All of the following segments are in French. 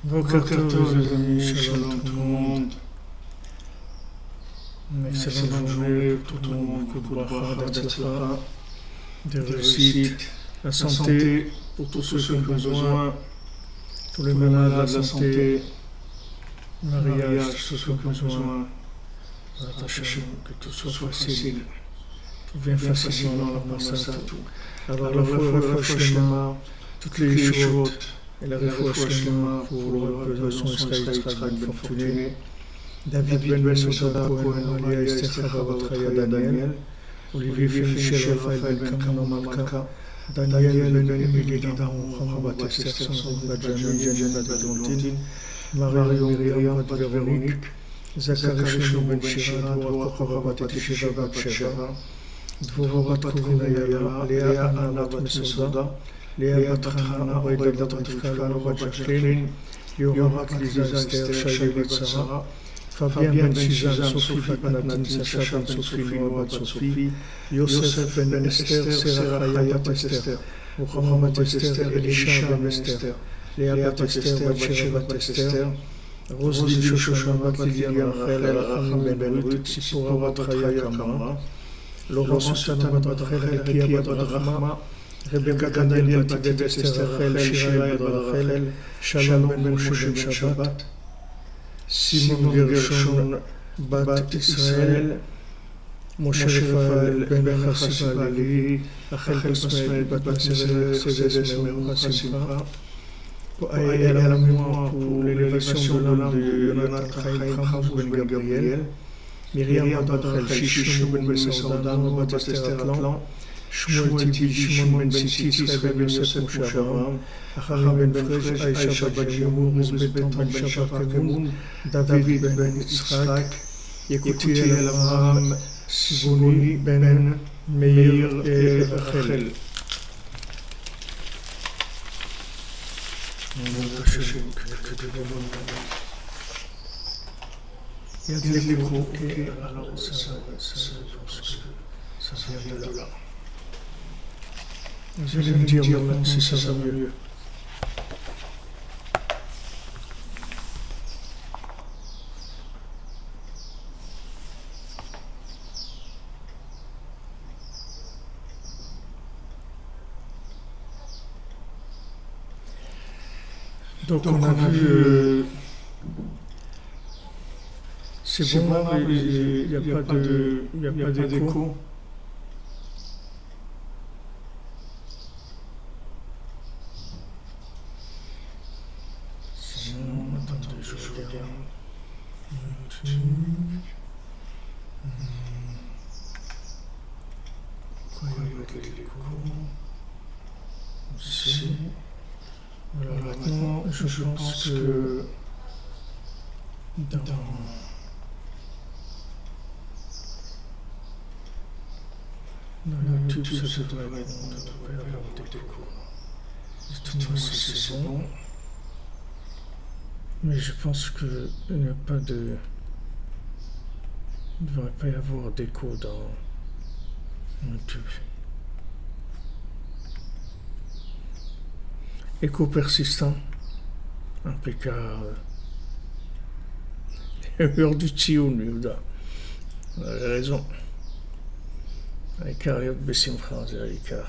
Boker Tov, les amis, shalom tout le monde. Une excellente journée pour tout le monde, que bracha, d'Atzlacha, de réussite, la santé pour tous ceux qui ont besoin, tous les malades, la santé, mariage, tous ceux qui ont besoin. Que tout soit facile, tout vient facilement par ça, tout. Alors la foi Shlema, toutes les choses, et la foi Shlema pour le besoin Israël ben Fortuné, David ben Mesoda, Cohen, Alia, Esther, Raya, Daniel, Olivier Michel, Raphaël ben Kano Malka, Daniel ben Emily Daron, Rabat Esther, Sandra Badjani, Jenny Badadontin, Mario Myriam, Bad Véronique, Zachary Shlomo ben Shira, Dvorah Korabat et Shiva Bat Sheva, Dvorah Bat Korinaya, Léa Anna Bat Mesoda, Léa Bat Hana, Oida Bat Rivka, Laura Jacqueline, Yoram Lisa Esther, Shai Bat Sarah, Fabien ben Suzanne, Sophie Bat Nadine, Sacha ben Sophie, Noah Bat Sophie, Yosef ben Esther, Serah Chaya Bat Esther, Mohamed Bat Esther, Elisha ben Esther, Léa Bat Esther, Batsheva Bat Esther, Roselyne Shoshana Bat Lilian Rachel, Racham ben Ruth, Sipora Bat Chaya Kamara, Laurent Sultana Bat Rachel, Kia Bat Rachma, Rebecca Daniel Bat Esther Rachel, Shira Bat Rachel, Shalom ben Moshe ben Shabbat, Simon Gershon Bat Israël, Moshe Raphaël ben Chassiba Levi, Rachel Basmael Bat Mercedes Merucha Simcha, et à la mémoire pour l'élévation de l'âme de Yonatan Chaim Khamous ben Gabriel, Myriam Bat Rachel, Shishon ben Besaudan, Bat Esther Atlan, Shmuel Tibi, Shimon ben Siti, Israël ben Yosef Moshe Avraham, Acharim ben Fresh, Aisha Bat Yemour, Rosbet ben Shabbat Kemoun, David ben Yitzhak, Yekutiel Avraham, Sivoni ben Meir et Rachel. Il y a des échos, ok, alors ça vient de là. Vous allez me dire maintenant si ça va mieux. Donc on a vu, c'est bon, il n'y a pas d'écho. Sinon, attendez, je regarde. Pourquoi il y a de l'écho aussi. Alors maintenant, je pense que dans YouTube, ça devrait être bon, ça devrait avoir des échos. Dites-moi si c'est bon. Mais je pense qu'il n'y a pas de... Il ne devrait pas y avoir d'écho dans YouTube. Écho persistant, impeccable. L'heure du Tioun, Yuda. Vous avez raison. Aïkar Yod Bessimcha, c'est Aïkar.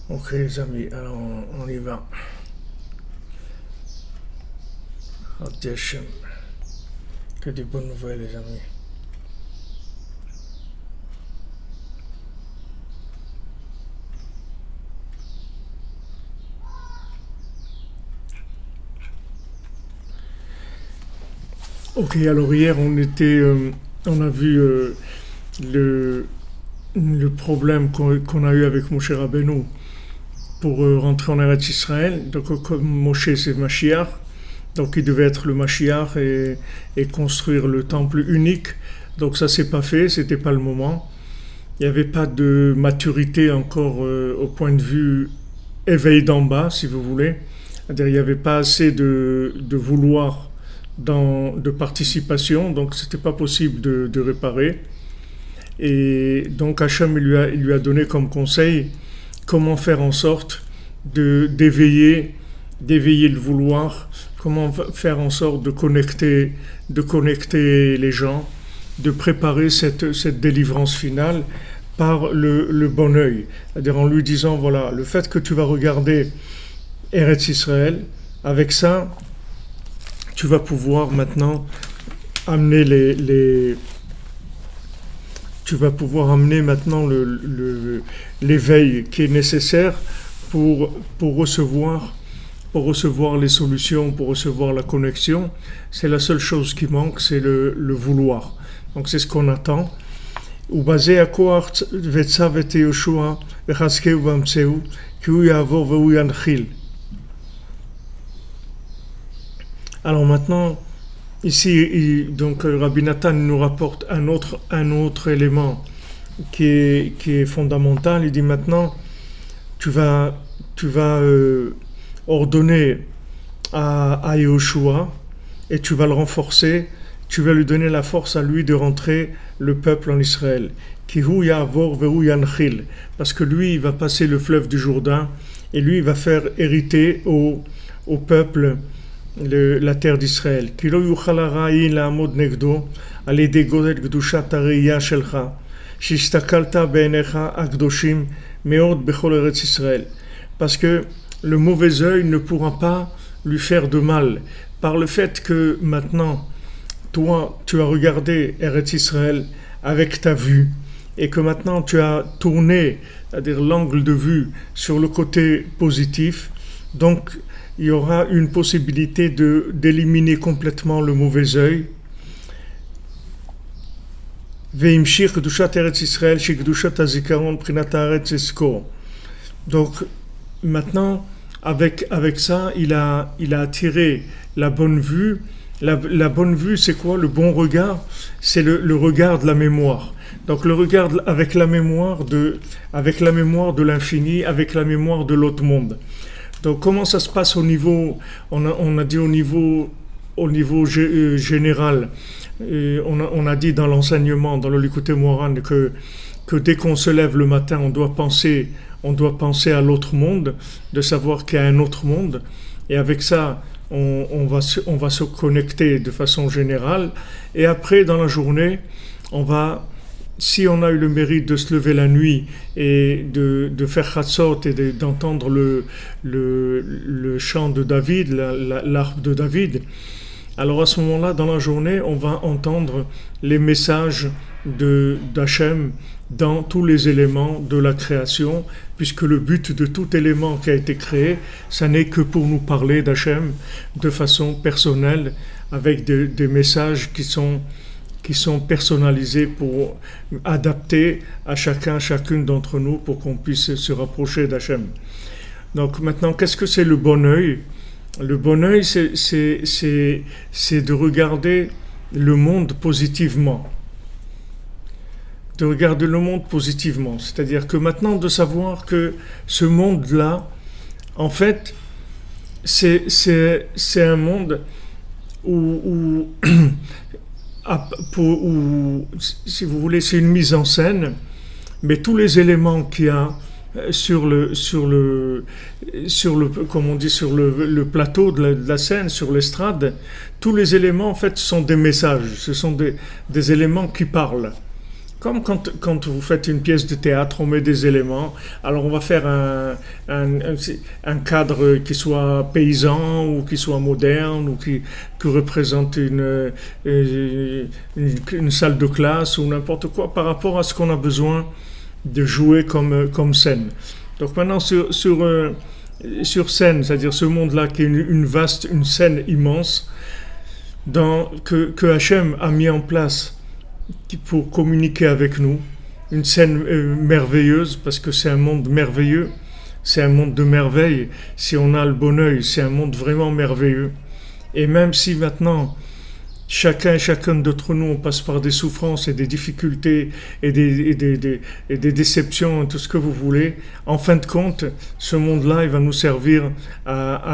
Ok les amis, alors on y va. Rabbi Hashem. Que des bonnes nouvelles les amis. Ok, alors hier on a vu le problème qu'on a eu avec Moshe Rabbeinu pour rentrer en Eretz Israël. Donc comme Moshe c'est Mashiach, donc il devait être le Mashiach et construire le temple unique. Donc ça s'est pas fait, c'était pas le moment. Il n'y avait pas de maturité encore au point de vue éveil d'en bas, si vous voulez. C'est-à-dire il n'y avait pas assez de vouloir de participation, donc c'était pas possible de réparer. Et donc Hachem il lui a donné comme conseil comment faire en sorte d'éveiller le vouloir, comment faire en sorte de connecter les gens, de préparer cette délivrance finale par le bon œil. C'est-à-dire en lui disant, voilà, le fait que tu vas regarder Eretz Israël, avec ça, tu vas pouvoir maintenant amener tu vas pouvoir amener maintenant l'éveil qui est nécessaire pour recevoir les solutions, pour recevoir la connexion. C'est la seule chose qui manque, c'est le vouloir. Donc c'est ce qu'on attend. ובזה הכוח וצו את יהושע וחזקהו ואמצהו כי הוא יעבור והוא ינחיל. Alors maintenant, ici, donc Rabbi Nathan nous rapporte un autre élément qui est fondamental. Il dit maintenant, tu vas ordonner à Yehoshua et tu vas le renforcer, tu vas lui donner la force à lui de rentrer le peuple en Israël. Kihu ya'avor ve'hu yanchil, parce que lui, il va passer le fleuve du Jourdain et lui, il va faire hériter au peuple la terre d'Israël. Kilo yuchal ha'ra'in la'amod negdo al yedei godel kedushat ha'reiyah shelcha shistakalta be'einecha ha'kedoshim me'od bechol eretz Israël. Parce que le mauvais œil ne pourra pas lui faire de mal par le fait que maintenant toi tu as regardé Eretz Israël avec ta vue et que maintenant tu as tourné, c'est-à-dire l'angle de vue sur le côté positif, donc il y aura une possibilité d'éliminer complètement le mauvais œil. Veimshir kedushat Eretz Israël she kedushat hazikaron prinat haaretz eskor. Donc maintenant avec ça il a attiré la bonne vue. La bonne vue, c'est quoi? Le bon regard, c'est le regard de la mémoire. Donc le regard avec la mémoire de l'infini, avec la mémoire de l'autre monde. Donc comment ça se passe au niveau, on a dit au niveau général, on a dit dans l'enseignement, dans le Likutei Moharan, que dès qu'on se lève le matin, on doit penser à l'autre monde, de savoir qu'il y a un autre monde, et avec ça, on va se connecter de façon générale, et après dans la journée, si on a eu le mérite de se lever la nuit et de faire Chatzot et d'entendre le chant de David, l'harpe de David, alors à ce moment-là, dans la journée, on va entendre les messages d'Hachem dans tous les éléments de la création, puisque le but de tout élément qui a été créé, ça n'est que pour nous parler d'Hachem de façon personnelle, avec des messages qui sont personnalisés pour adapter à chacune d'entre nous pour qu'on puisse se rapprocher d'Hachem. Donc maintenant, qu'est-ce que c'est le bon œil? Le bon œil, c'est de regarder le monde positivement. De regarder le monde positivement. C'est-à-dire que maintenant, de savoir que ce monde-là, en fait, c'est un monde où si vous voulez, c'est une mise en scène, mais tous les éléments qu'il y a sur le plateau de la scène, sur l'estrade, tous les éléments en fait sont des messages, ce sont des éléments qui parlent. Comme quand vous faites une pièce de théâtre, on met des éléments. Alors on va faire un cadre qui soit paysan ou qui soit moderne ou qui représente une salle de classe ou n'importe quoi par rapport à ce qu'on a besoin de jouer comme scène. Donc maintenant sur scène, c'est-à-dire ce monde-là qui est une scène immense que Hachem a mis en place pour communiquer avec nous, une scène merveilleuse parce que c'est un monde merveilleux, c'est un monde de merveille. Si on a le bon œil, c'est un monde vraiment merveilleux. Et même si maintenant chacun et chacune d'entre nous on passe par des souffrances et des difficultés et des déceptions, tout ce que vous voulez, en fin de compte, ce monde-là, il va nous servir à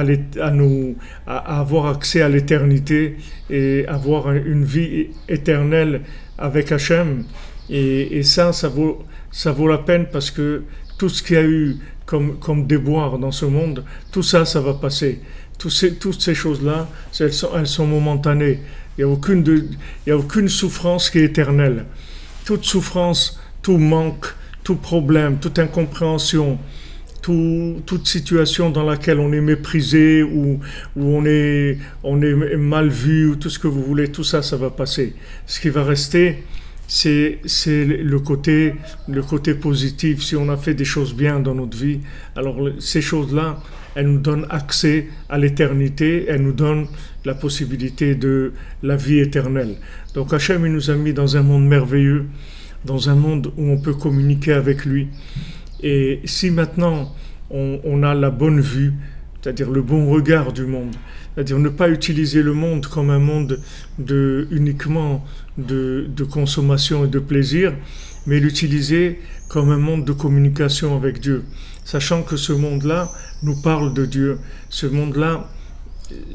avoir accès à l'éternité et avoir une vie éternelle avec Hachem. Et ça vaut la peine parce que tout ce qu'il y a eu comme déboire dans ce monde, tout ça, ça va passer. Toutes ces choses-là, elles sont momentanées. Il n'y a aucune souffrance qui est éternelle. Toute souffrance, tout manque, tout problème, toute incompréhension, toute situation dans laquelle on est méprisé ou on est mal vu, ou tout ce que vous voulez, tout ça, ça va passer. Ce qui va rester, c'est le côté positif. Si on a fait des choses bien dans notre vie, alors ces choses-là, elles nous donnent accès à l'éternité, elles nous donnent la possibilité de la vie éternelle. Donc Hachem, il nous a mis dans un monde merveilleux, dans un monde où on peut communiquer avec lui. Et si maintenant on a la bonne vue, c'est-à-dire le bon regard du monde, c'est-à-dire ne pas utiliser le monde comme un monde uniquement de consommation et de plaisir, mais l'utiliser comme un monde de communication avec Dieu, sachant que ce monde-là nous parle de Dieu. Ce monde-là,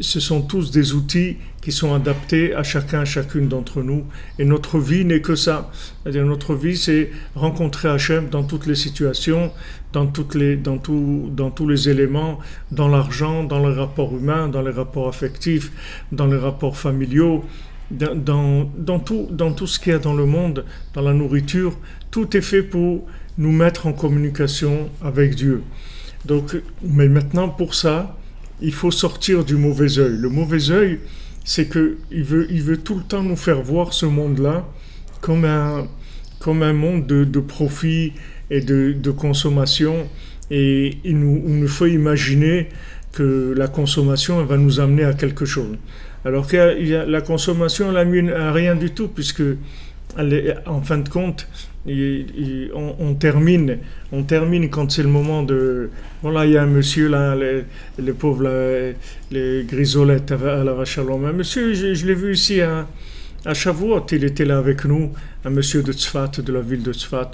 ce sont tous des outils qui sont adaptés à chacun, à chacune d'entre nous. Et notre vie n'est que ça. C'est-à-dire notre vie, c'est rencontrer Hachem dans toutes les situations, dans tous les éléments, dans l'argent, dans les rapports humains, dans les rapports affectifs, dans les rapports familiaux, dans tout ce qu'il y a dans le monde, dans la nourriture. Tout est fait pour nous mettre en communication avec Dieu. Donc, mais maintenant, pour ça, il faut sortir du mauvais œil. Le mauvais œil, c'est qu'il veut tout le temps nous faire voir ce monde-là comme un monde de profit et de consommation. Et il nous faut imaginer que la consommation, elle va nous amener à quelque chose. Alors que la consommation, elle amène à rien du tout, puisque en fin de compte, on termine quand c'est le moment de... Voilà, il y a un monsieur là, les pauvres, là, les grisolettes à la vache à l'homme. Un monsieur, je l'ai vu ici à Shavuot, il était là avec nous, un monsieur de Tzfat, de la ville de Tzfat.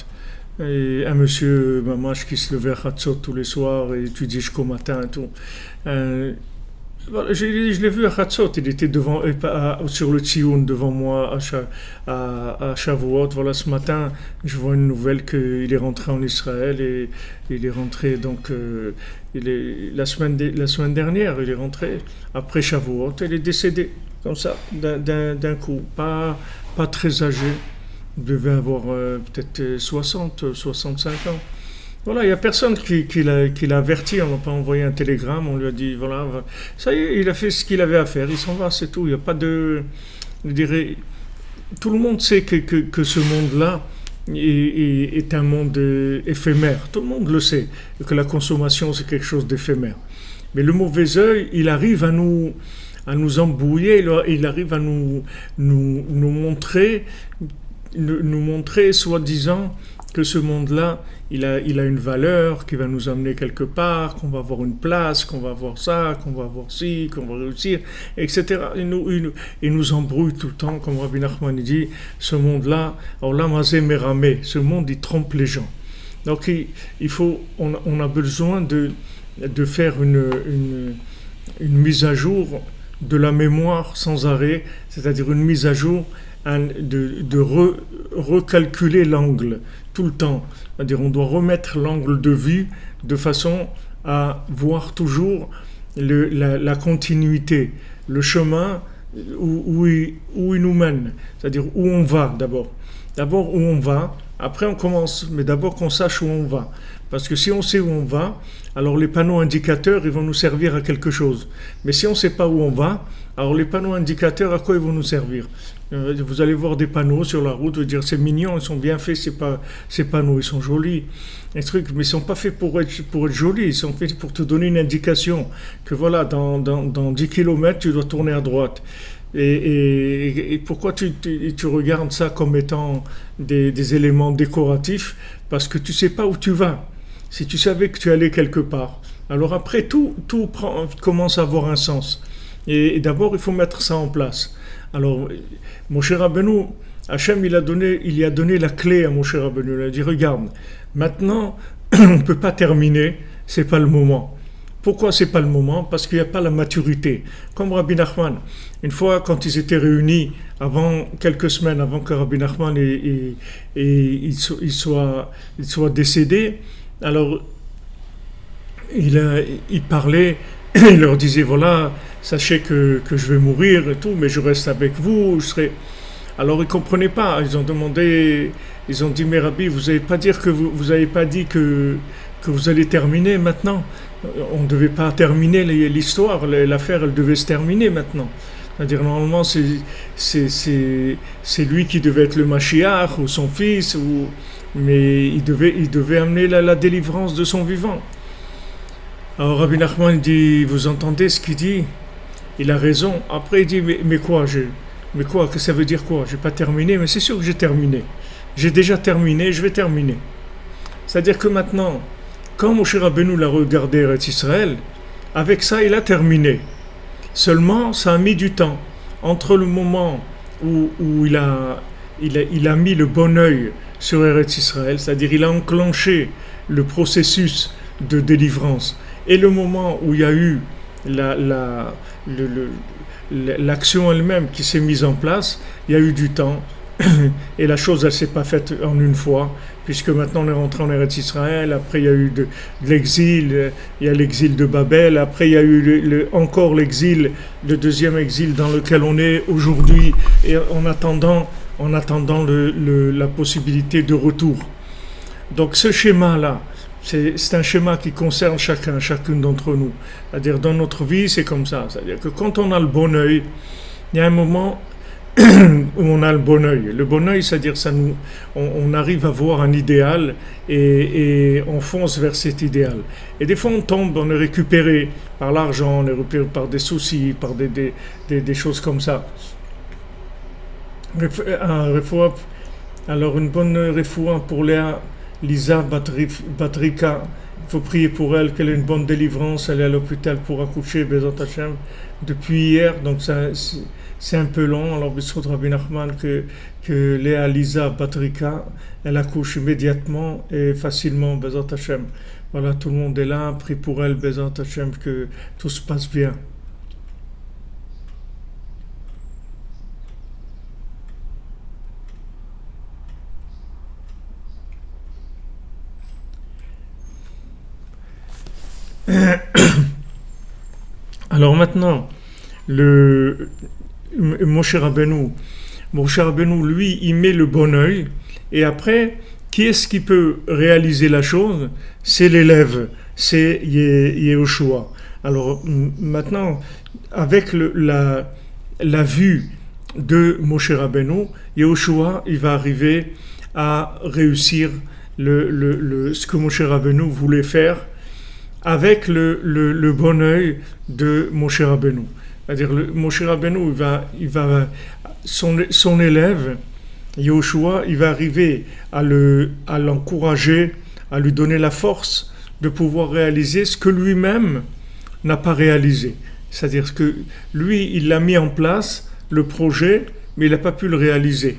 Et un monsieur mamash qui se levait à Hatzot tous les soirs et étudiait jusqu'au matin et tout. Voilà, je l'ai vu à Hatzot, il était sur le Tsioun devant moi à Shavuot. Voilà, ce matin, je vois une nouvelle qu'il est rentré en Israël et il est rentré donc la semaine dernière, il est rentré après Shavuot, il est décédé comme ça d'un coup, pas très âgé, il devait avoir peut-être 60, 65 ans. Voilà, il n'y a personne qui l'a averti, on n'a pas envoyé un télégramme, on lui a dit, voilà, ça y est, il a fait ce qu'il avait à faire, il s'en va, c'est tout, il n'y a pas de... Je dirais, tout le monde sait que ce monde-là est un monde éphémère, tout le monde le sait, et que la consommation, c'est quelque chose d'éphémère. Mais le mauvais œil, il arrive à nous embrouiller, il arrive à nous montrer, soi-disant, que ce monde-là, il a une valeur qui va nous amener quelque part, qu'on va avoir une place, qu'on va avoir ça, qu'on va avoir ci, qu'on va réussir, etc. Il nous embrouille tout le temps, comme Rabbi Nachman dit, ce monde-là, ce monde, il trompe les gens. Donc on a besoin de faire une mise à jour de la mémoire sans arrêt, c'est-à-dire une mise à jour de recalculer l'angle tout le temps. C'est-à-dire on doit remettre l'angle de vue de façon à voir toujours la continuité, le chemin où il nous mène, c'est-à-dire où on va d'abord. D'abord où on va, après on commence, mais d'abord qu'on sache où on va. Parce que si on sait où on va, alors les panneaux indicateurs, ils vont nous servir à quelque chose. Mais si on ne sait pas où on va, alors les panneaux indicateurs, à quoi ils vont nous servir ? Vous allez voir des panneaux sur la route, vous dire c'est mignon, ils sont bien faits, ces panneaux, ils sont jolis. Mais ils ne sont pas faits pour être jolis, ils sont faits pour te donner une indication que voilà, dans 10 km, tu dois tourner à droite. Et pourquoi tu regardes ça comme étant des éléments décoratifs ? Parce que tu ne sais pas où tu vas. Si tu savais que tu allais quelque part, alors après tout commence à avoir un sens. Et d'abord, il faut mettre ça en place. Alors, Moshe Rabbeinu, Hachem, il a donné la clé à Moshe Rabbeinu. Il a dit, regarde, maintenant, on ne peut pas terminer, c'est pas le moment. Pourquoi c'est pas le moment ? Parce qu'il n'y a pas la maturité. Comme Rabbi Nachman, une fois quand ils étaient réunis, quelques semaines avant que Rabbi Nachman il soit décédé, Alors, il parlait, il leur disait, voilà, sachez que je vais mourir et tout, mais je reste avec vous, je serai... Alors ils ne comprenaient pas, ils ont demandé, ils ont dit, mais Rabbi, vous n'avez pas dire que vous avez pas dit que vous allez terminer maintenant. On ne devait pas terminer l'histoire, l'affaire, elle devait se terminer maintenant. C'est-à-dire, normalement, c'est lui qui devait être le Mashiach, ou son fils, mais il devait amener la délivrance de son vivant. Alors Rabbi Nachman dit, vous entendez ce qu'il dit? Il a raison. Après il dit, mais quoi, mais quoi, que ça veut dire quoi? J'ai pas terminé, mais c'est sûr que j'ai terminé. J'ai déjà terminé, je vais terminer. C'est-à-dire que maintenant, quand Moshe Rabbeinu l'a regardé Eretz Israël, avec ça il a terminé. Seulement, ça a mis du temps. Entre le moment où il a mis le bon œil sur Eretz Israël, c'est-à-dire il a enclenché le processus de délivrance, et le moment où il y a eu l'action elle-même qui s'est mise en place, il y a eu du temps. Et la chose, elle ne s'est pas faite en une fois, puisque maintenant on est rentré en Eretz Israël, après il y a eu de l'exil, il y a l'exil de Babel, après il y a eu encore l'exil, le deuxième exil dans lequel on est aujourd'hui, et en attendant la possibilité de retour. Donc ce schéma-là, c'est un schéma qui concerne chacune d'entre nous. C'est-à-dire dans notre vie, c'est comme ça. C'est-à-dire que quand on a le bon œil, il y a un moment où on a le bon œil. Le bon œil, c'est-à-dire on arrive à voir un idéal et on fonce vers cet idéal. Et des fois, on est récupéré par l'argent, on est récupéré par des soucis, par des choses comme ça. Alors, une bonne refoua pour Lisa Batrika. Il faut prier pour elle, qu'elle ait une bonne délivrance. Elle est à l'hôpital pour accoucher, Bezat Hashem, depuis hier. Donc, c'est un peu long. Alors, Bissoud Rabbi Nachman, que Léa Lisa Batrika, elle accouche immédiatement et facilement, Bezat Hashem. Voilà, tout le monde est là. Prie pour elle, Bezat Hashem, que tout se passe bien. Alors maintenant, Moshe Rabbeinu, lui, il met le bon œil, et après, qui est-ce qui peut réaliser la chose? C'est l'élève, c'est Yehoshua. Alors maintenant, avec la vue de Moshe Rabbeinu, Yehoshua, il va arriver à réussir ce que Moshe Rabbeinu voulait faire, avec le bon œil de Moshe Rabbeinu. C'est-à-dire, Moshe Rabbeinu, son élève, Yehoshua, il va arriver à l'encourager, à lui donner la force de pouvoir réaliser ce que lui-même n'a pas réalisé. C'est-à-dire que lui, il l'a mis en place, le projet, mais il n'a pas pu le réaliser.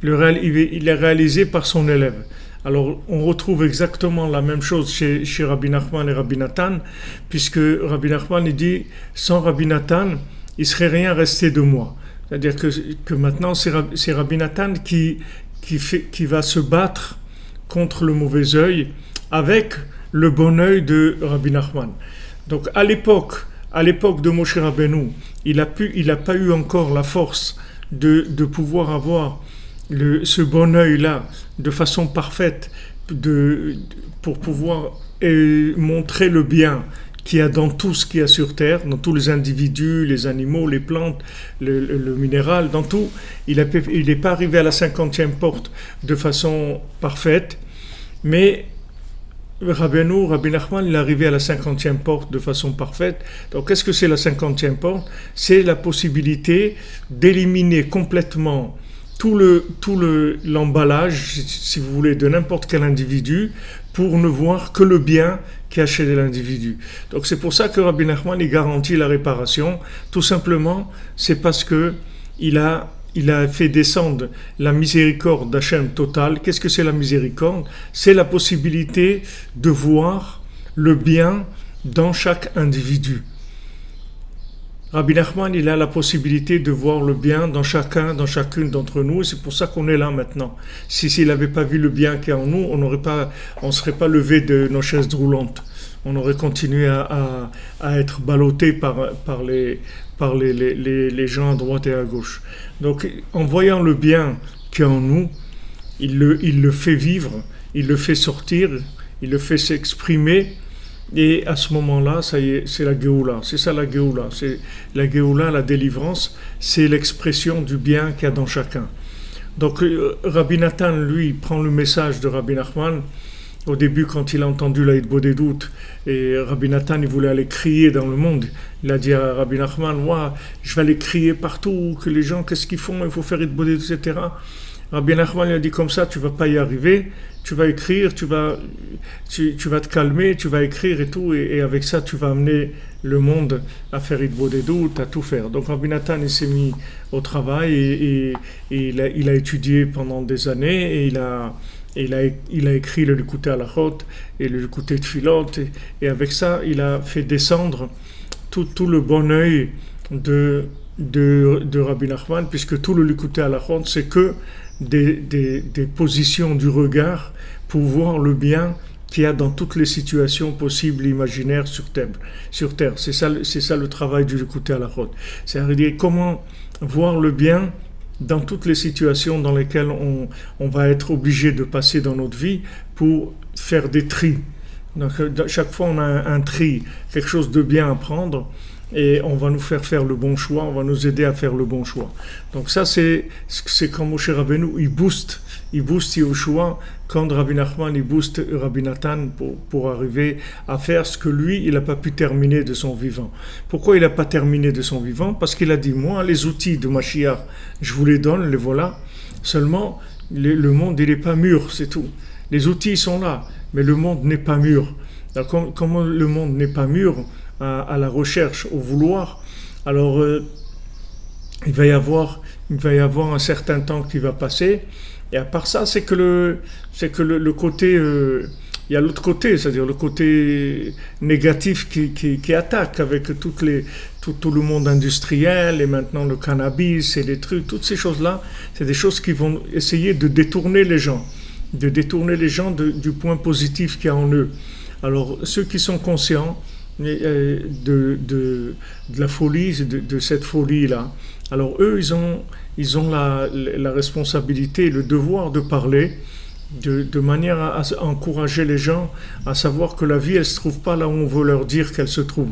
Il est réalisé par son élève. Alors, on retrouve exactement la même chose chez Rabbi Nachman et Rabbi Nathan, puisque Rabbi Nachman, il dit, sans Rabbi Nathan, il ne serait rien resté de moi. C'est-à-dire que maintenant, c'est Rabbi Nathan qui va se battre contre le mauvais œil avec le bon œil de Rabbi Nachman. Donc, à l'époque de Moshe Rabbeinu, il n'a pas eu encore la force de pouvoir avoir ce bon œil-là de façon parfaite pour pouvoir montrer le bien qu'il y a dans tout ce qu'il y a sur Terre, dans tous les individus, les animaux, les plantes, le minéral, dans tout. Il n'est pas arrivé à la 50e porte de façon parfaite, mais Rabbi Nachman, il est arrivé à la 50e porte de façon parfaite. Donc, qu'est-ce que c'est la 50e porte? C'est la possibilité d'éliminer complètement tout l'emballage, si vous voulez, de n'importe quel individu, pour ne voir que le bien caché de l'individu. Donc c'est pour ça que Rabbi Nachman il garantit la réparation. Tout simplement, c'est parce que il a fait descendre la miséricorde d'Hachem totale. Qu'est-ce que c'est la miséricorde? C'est la possibilité de voir le bien dans chaque individu. Rabbi Nachman, il a la possibilité de voir le bien dans chacune d'entre nous. Et c'est pour ça qu'on est là maintenant. S'il n'avait pas vu le bien qu'il y a en nous, on ne serait pas levé de nos chaises roulantes. On aurait continué à être ballotté par les gens à droite et à gauche. Donc, en voyant le bien qu'il y a en nous, il le fait vivre, il le fait sortir, il le fait s'exprimer. Et à ce moment-là, ça y est, c'est la Géoula. C'est ça la Géoula. C'est la Géoula, la délivrance, c'est l'expression du bien qu'il y a dans chacun. Donc, Rabbi Nathan, lui, prend le message de Rabbi Nachman. Au début, quand il a entendu la Hitbodedut, et Rabbi Nathan, il voulait aller crier dans le monde. Il a dit à Rabbi Nachman, moi, je vais aller crier partout, que les gens, qu'est-ce qu'ils font, il faut faire Hitbodedut, etc. Rabbi Nachman lui a dit comme ça, tu ne vas pas y arriver, tu vas écrire, tu vas te calmer, tu vas écrire et tout, et avec ça, tu vas amener le monde à faire Hitbodedut, à tout faire. Donc Rabbi Nathan, il s'est mis au travail, et il a étudié pendant des années, et il a écrit le Likutei Halachot et le Likutei Tfilot, et avec ça, il a fait descendre tout le bon œil de Rabbi Nachman, puisque tout le Likutei Halachot, c'est que des positions du regard pour voir le bien qu'il y a dans toutes les situations possibles et imaginaires sur terre. C'est ça le travail du Likutei Halachot. C'est-à-dire comment voir le bien dans toutes les situations dans lesquelles on va être obligé de passer dans notre vie pour faire des tris. Donc, chaque fois, on a un tri, quelque chose de bien à prendre, et on va nous faire le bon choix, on va nous aider à faire le bon choix. Donc ça, c'est quand Moshe Rabbeinu, il booste Yehoshua, quand Rabbi Nachman, il booste Rabbi Nathan pour arriver à faire ce que lui, il n'a pas pu terminer de son vivant. Pourquoi il n'a pas terminé de son vivant? Parce qu'il a dit, moi, les outils de Mashiach, je vous les donne, les voilà. Seulement, le monde, il n'est pas mûr, c'est tout. Les outils sont là, mais le monde n'est pas mûr. Alors, comment le monde n'est pas mûr à la recherche, au vouloir, alors il va y avoir un certain temps qui va passer, et à part ça, c'est que le côté, il y a l'autre côté, c'est-à-dire le côté négatif qui attaque avec tout le monde industriel, et maintenant le cannabis et les trucs, toutes ces choses-là, c'est des choses qui vont essayer de détourner les gens du point positif qu'il y a en eux. Alors ceux qui sont conscients de la folie, de cette folie-là, alors eux, ils ont la responsabilité, le devoir de parler de manière à encourager les gens à savoir que la vie, elle ne se trouve pas là où on veut leur dire qu'elle se trouve,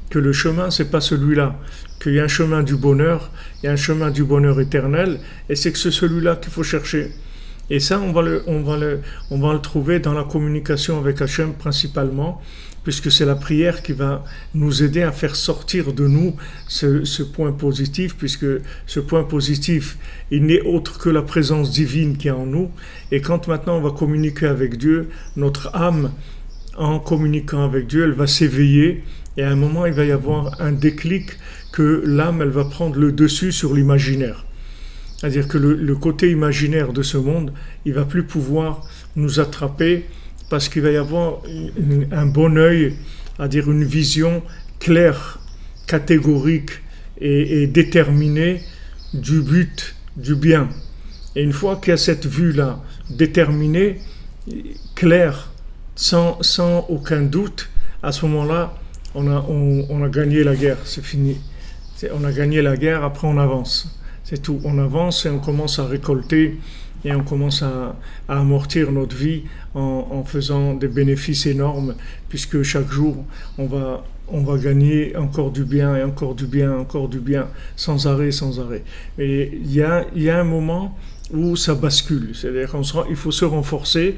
que le chemin, c'est pas celui-là, qu'il y a un chemin du bonheur, il y a un chemin du bonheur éternel, et c'est que c'est celui-là qu'il faut chercher. Et ça, on va le trouver dans la communication avec Hachem principalement, puisque c'est la prière qui va nous aider à faire sortir de nous ce point positif, puisque ce point positif, il n'est autre que la présence divine qui est en nous. Et quand maintenant on va communiquer avec Dieu, notre âme, en communiquant avec Dieu, elle va s'éveiller, et à un moment, il va y avoir un déclic que l'âme, elle va prendre le dessus sur l'imaginaire. C'est-à-dire que le côté imaginaire de ce monde, il ne va plus pouvoir nous attraper, parce qu'il va y avoir un bon œil, c'est-à-dire une vision claire, catégorique et déterminée du but, du bien. Et une fois qu'il y a cette vue-là, déterminée, claire, sans aucun doute, à ce moment-là, on a gagné la guerre, c'est fini. On a gagné la guerre, après on avance. C'est tout, on avance et on commence à récolter, et on commence à amortir notre vie en faisant des bénéfices énormes, puisque chaque jour, on va gagner encore du bien, et encore du bien, encore du bien, sans arrêt. Et il y a un moment où ça bascule, c'est-à-dire qu'il faut se renforcer,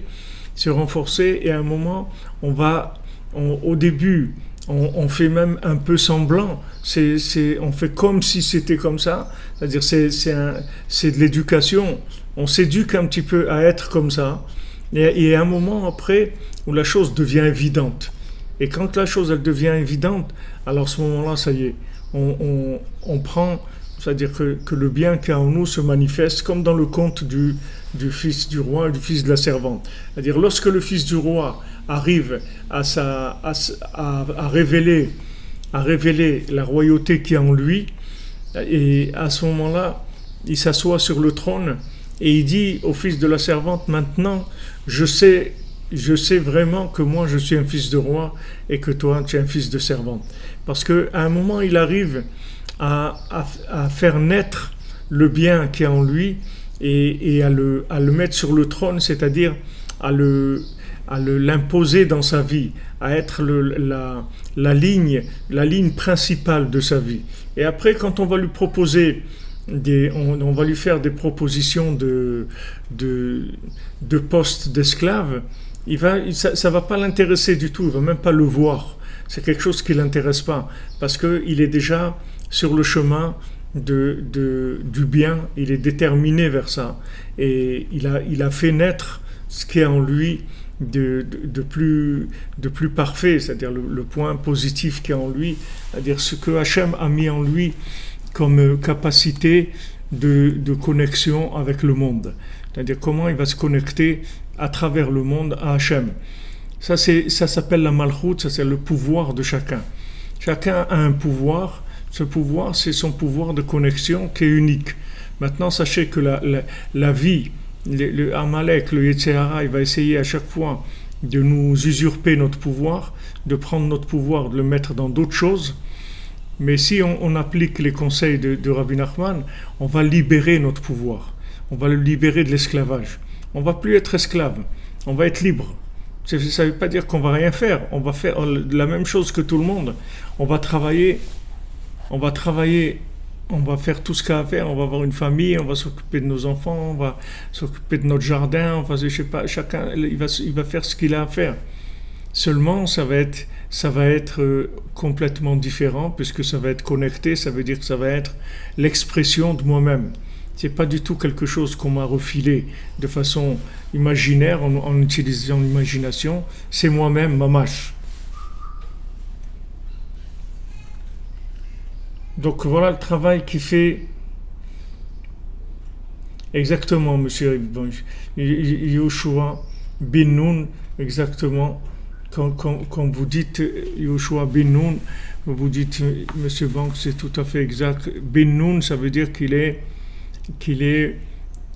et à un moment, au début, on fait même un peu semblant, on fait comme si c'était comme ça, c'est-à-dire c'est de l'éducation, on s'éduque un petit peu à être comme ça, et un moment après où la chose devient évidente. Et quand la chose elle devient évidente, alors à ce moment-là, ça y est, on prend, c'est-à-dire que le bien qui est en nous se manifeste comme dans le conte du fils du roi et du fils de la servante. C'est-à-dire lorsque le fils du roi arrive à révéler à révéler la royauté qui est en lui. Et à ce moment-là, il s'assoit sur le trône et il dit au fils de la servante, maintenant, je sais vraiment que moi je suis un fils de roi et que toi tu es un fils de servante. Parce qu'à un moment, il arrive à faire naître le bien qui est en lui et à le mettre sur le trône, c'est-à-dire à l'imposer dans sa vie, à être la ligne principale de sa vie. Et après, quand on va lui proposer on va lui faire des propositions de postes d'esclaves, ça va pas l'intéresser du tout, il va même pas le voir. C'est quelque chose qui l'intéresse pas, parce qu'il est déjà sur le chemin du bien, il est déterminé vers ça, et il a fait naître ce qui est en lui de plus parfait, c'est-à-dire le point positif qui est en lui, c'est-à-dire ce que Hachem a mis en lui comme capacité de connexion avec le monde, c'est-à-dire comment il va se connecter à travers le monde à Hachem. Ça s'appelle la malchout, ça c'est le pouvoir de chacun. Chacun a un pouvoir, ce pouvoir c'est son pouvoir de connexion qui est unique. Maintenant sachez que la vie, le Amalek, le Yetzer, il va essayer à chaque fois de nous usurper notre pouvoir, de prendre notre pouvoir, de le mettre dans d'autres choses. Mais si on applique les conseils de Rabbi Nachman, on va libérer notre pouvoir. On va le libérer de l'esclavage. On ne va plus être esclave. On va être libre. Ça ne veut pas dire qu'on ne va rien faire. On va faire la même chose que tout le monde. On va travailler. On va faire tout ce qu'il y a à faire. On va avoir une famille. On va s'occuper de nos enfants. On va s'occuper de notre jardin. Enfin, je sais pas, chacun il va faire ce qu'il a à faire. Seulement, ça va être complètement différent, puisque ça va être connecté, ça veut dire que ça va être l'expression de moi-même. C'est pas du tout quelque chose qu'on m'a refilé de façon imaginaire, en utilisant l'imagination. C'est moi-même, mamash. Donc voilà le travail qui fait exactement, monsieur Yoshua bin Nun, exactement. Quand vous dites Yoshua bin Nun, vous dites Monsieur Bank, c'est tout à fait exact. Bin Nun, ça veut dire qu'il est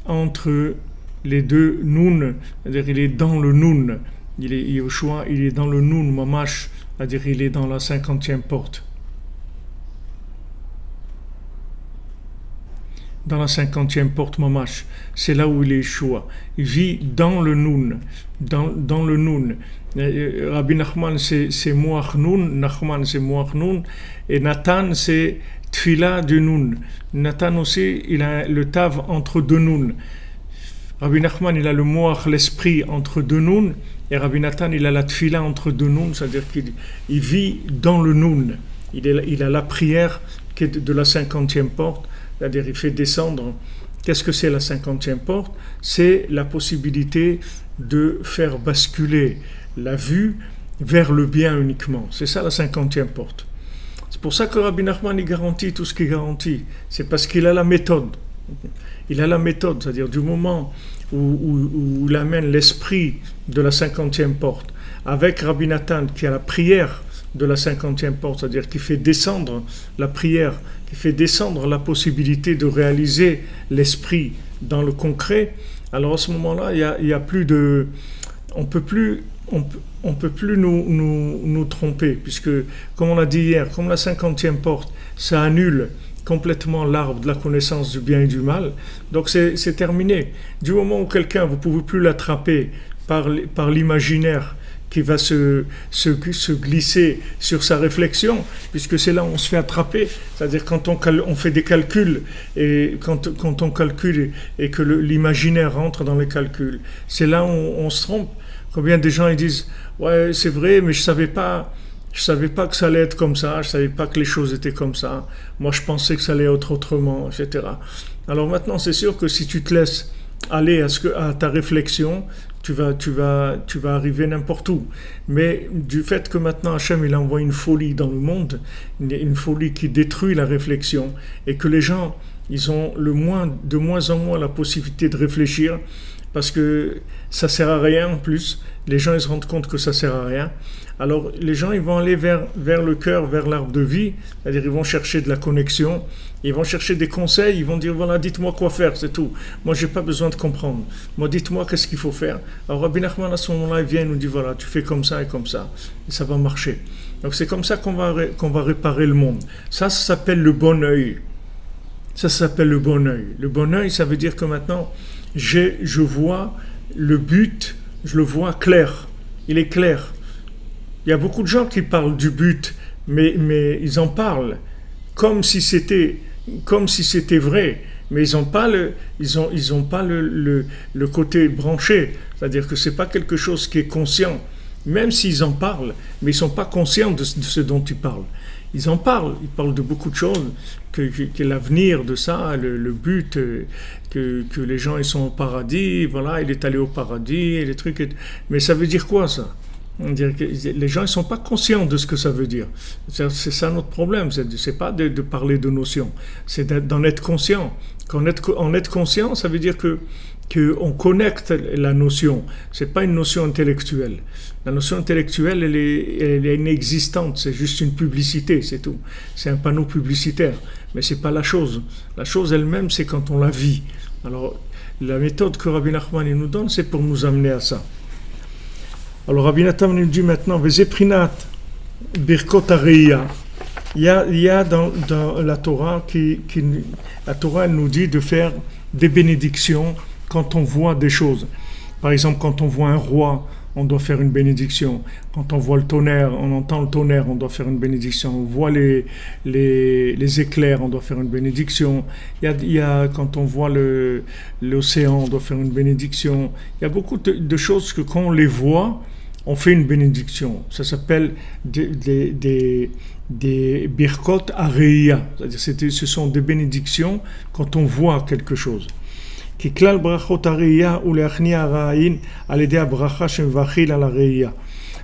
entre les deux Nun, c'est-à-dire il est dans le Nun. Yoshua, il est dans le Nun, Mamash, c'est-à-dire il est dans la 50e porte. Dans la 50e porte Mamash, c'est là où il est Yeshua. Il vit dans le Nun, dans le Nun. Rabbi Nachman c'est Moach Nun, Nachman c'est Moach Nun, et Nathan c'est Tfila du Nun. Nathan aussi, il a le Tav entre deux Nun. Rabbi Nachman, il a le Moach, l'esprit, entre deux Nun, et Rabbi Nathan, il a la Tfila entre deux Nun, c'est-à-dire qu'il vit dans le Nun. Il a la prière qui est de la 50e porte, c'est-à-dire il fait descendre. Qu'est-ce que c'est la 50e porte? C'est la possibilité de faire basculer la vue vers le bien uniquement. C'est ça la 50e porte. C'est pour ça que Rabbi Nachman il garantit tout ce qu'il garantit. C'est parce qu'il a la méthode. Il a la méthode, c'est-à-dire du moment où il amène l'esprit de la 50e porte avec Rabbi Nathan qui a la prière de la 50e porte, c'est-à-dire qui fait descendre la prière, qui fait descendre la possibilité de réaliser l'esprit dans le concret. Alors à ce moment-là, il y a plus de... On peut plus nous tromper, puisque, comme on l'a dit hier, comme la 50e porte, ça annule complètement l'arbre de la connaissance du bien et du mal, donc c'est terminé. Du moment où quelqu'un, vous ne pouvez plus l'attraper par l'imaginaire qui va se glisser sur sa réflexion, puisque c'est là où on se fait attraper, c'est-à-dire quand on fait des calculs, et quand on calcule et que l'imaginaire rentre dans les calculs, c'est là où on se trompe. Combien de gens ils disent « Ouais, c'est vrai, mais je savais pas que ça allait être comme ça, je savais pas que les choses étaient comme ça, moi je pensais que ça allait être autrement, etc. » Alors maintenant, c'est sûr que si tu te laisses aller à ta réflexion, tu vas arriver n'importe où. Mais du fait que maintenant Hachem il envoie une folie dans le monde, une folie qui détruit la réflexion, et que les gens ils ont de moins en moins la possibilité de réfléchir, parce que ça sert à rien en plus. Les gens ils se rendent compte que ça sert à rien. Alors les gens ils vont aller vers le cœur, vers l'arbre de vie, c'est-à-dire ils vont chercher de la connexion, ils vont chercher des conseils, ils vont dire voilà dites-moi quoi faire, c'est tout. Moi j'ai pas besoin de comprendre. Moi dites-moi qu'est-ce qu'il faut faire. Alors Rabbi Nachman à ce moment-là il vient et nous dit voilà tu fais comme ça et ça va marcher. Donc c'est comme ça qu'on va réparer le monde. Ça s'appelle le bon œil. Ça s'appelle le bon œil. Le bon œil ça veut dire que maintenant je vois le but, je le vois clair. Il est clair. Il y a beaucoup de gens qui parlent du but, mais ils en parlent comme si c'était vrai, mais ils n'ont pas le côté branché, c'est-à-dire que c'est pas quelque chose qui est conscient, même s'ils en parlent, mais ils sont pas conscients de ce dont ils parlent. Ils en parlent, ils parlent de beaucoup de choses, que l'avenir de ça, le but, que les gens ils sont au paradis, voilà, il est allé au paradis, et les trucs, mais ça veut dire quoi ça? Les gens ne sont pas conscients de ce que ça veut dire. C'est ça notre problème. C'est pas de parler de notions. C'est d'en être conscient. En être conscient, ça veut dire qu'on connecte la notion. C'est pas une notion intellectuelle. La notion intellectuelle, elle est inexistante. C'est juste une publicité, c'est tout. C'est un panneau publicitaire. Mais c'est pas la chose. La chose elle-même, c'est quand on la vit. Alors, la méthode que Rabbi Nachman nous donne, c'est pour nous amener à ça. Alors Rabbi Nathan nous dit maintenant, Vezeprinat Birkot Hareya. Il y a dans la Torah la Torah elle nous dit de faire des bénédictions quand on voit des choses. Par exemple, quand on voit un roi, on doit faire une bénédiction. Quand on voit le tonnerre, on entend le tonnerre, on doit faire une bénédiction. On voit les éclairs, on doit faire une bénédiction. Il y a quand on voit l'océan, on doit faire une bénédiction. Il y a beaucoup de choses que quand on les voit, on fait une bénédiction. Ça s'appelle des birkot hareya. C'est-à-dire ce sont des bénédictions quand on voit quelque chose.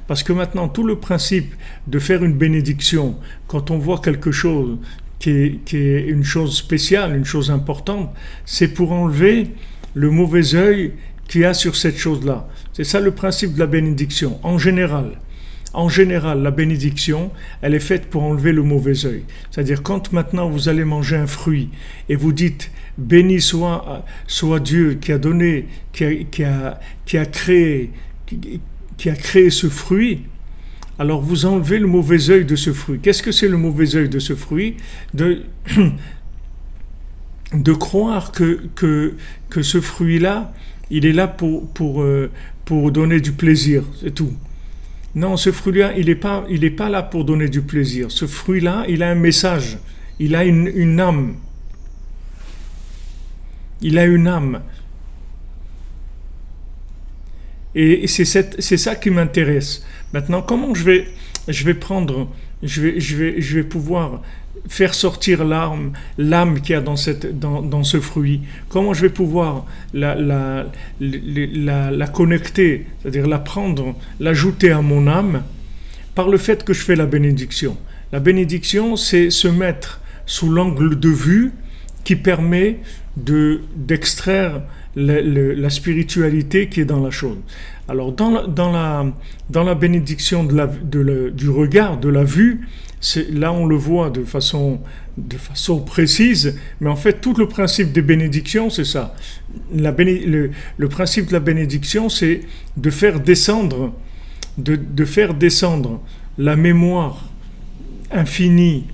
Parce que maintenant, tout le principe de faire une bénédiction, quand on voit quelque chose qui est une chose spéciale, une chose importante, c'est pour enlever le mauvais œil qu'il y a sur cette chose-là. C'est ça le principe de la bénédiction, en général. En général, la bénédiction, elle est faite pour enlever le mauvais œil. C'est-à-dire, quand maintenant vous allez manger un fruit et vous dites « Béni soit Dieu qui a donné, qui a créé ce fruit », alors vous enlevez le mauvais œil de ce fruit. Qu'est-ce que c'est le mauvais œil de ce fruit ? De croire que ce fruit-là, il est là pour donner du plaisir, c'est tout. Non, ce fruit-là, il est pas là pour donner du plaisir. Ce fruit-là, il a un message. Il a une âme. Il a une âme. Et c'est ça qui m'intéresse. Maintenant, comment je vais pouvoir faire sortir l'âme qu'il y a dans ce fruit. Comment je vais pouvoir la connecter, c'est-à-dire la prendre, l'ajouter à mon âme, par le fait que je fais la bénédiction. La bénédiction, c'est se mettre sous l'angle de vue qui permet d'extraire la spiritualité qui est dans la chose. Alors, dans la bénédiction du regard, de la vue, là on le voit de façon précise, mais en fait tout le principe des bénédictions c'est ça. Le principe de la bénédiction c'est de faire descendre la mémoire infinie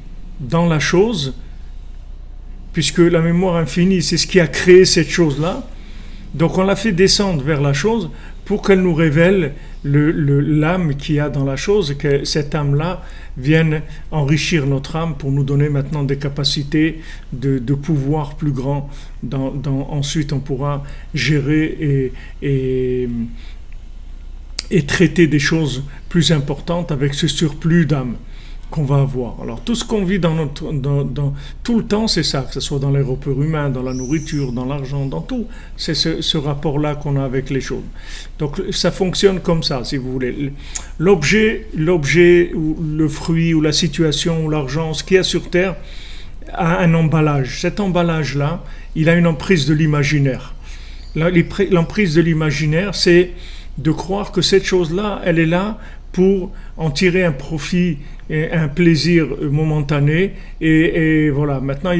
dans la chose, puisque la mémoire infinie c'est ce qui a créé cette chose-là, donc on la fait descendre vers la chose pour qu'elle nous révèle l'âme qu'il y a dans la chose, et que cette âme-là vienne enrichir notre âme pour nous donner maintenant des capacités de pouvoir plus grands. Ensuite, on pourra gérer et traiter des choses plus importantes avec ce surplus d'âme qu'on va avoir. Alors tout ce qu'on vit dans tout le temps, c'est ça, que ce soit dans les repos humains, dans la nourriture, dans l'argent, dans tout, c'est ce rapport-là qu'on a avec les choses. Donc ça fonctionne comme ça, si vous voulez. L'objet ou le fruit ou la situation ou l'argent, ce qu'il y a sur terre, a un emballage. Cet emballage-là, il a une emprise de l'imaginaire. L'emprise de l'imaginaire, c'est de croire que cette chose-là, elle est là pour en tirer un profit et un plaisir momentané. Et voilà, maintenant,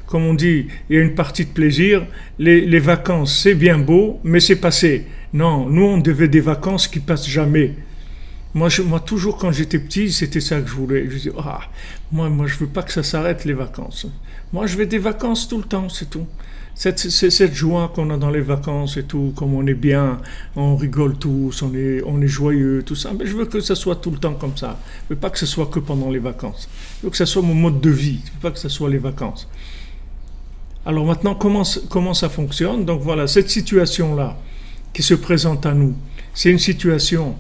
comme on dit, il y a une partie de plaisir. Les vacances, c'est bien beau, mais c'est passé. Non, nous, on devait des vacances qui passent jamais. Moi, toujours quand j'étais petit, c'était ça que je voulais. Je dis, moi, je veux pas que ça s'arrête les vacances. Moi, je veux des vacances tout le temps, c'est tout. Cette joie qu'on a dans les vacances et tout, comme on est bien, on rigole tous, on est joyeux, tout ça. Mais je veux que ça soit tout le temps comme ça. Je veux pas que ce soit que pendant les vacances. Je veux que ça soit mon mode de vie. Je veux pas que ce soit les vacances. Alors maintenant, comment ça fonctionne? Donc voilà, cette situation-là qui se présente à nous, c'est une situation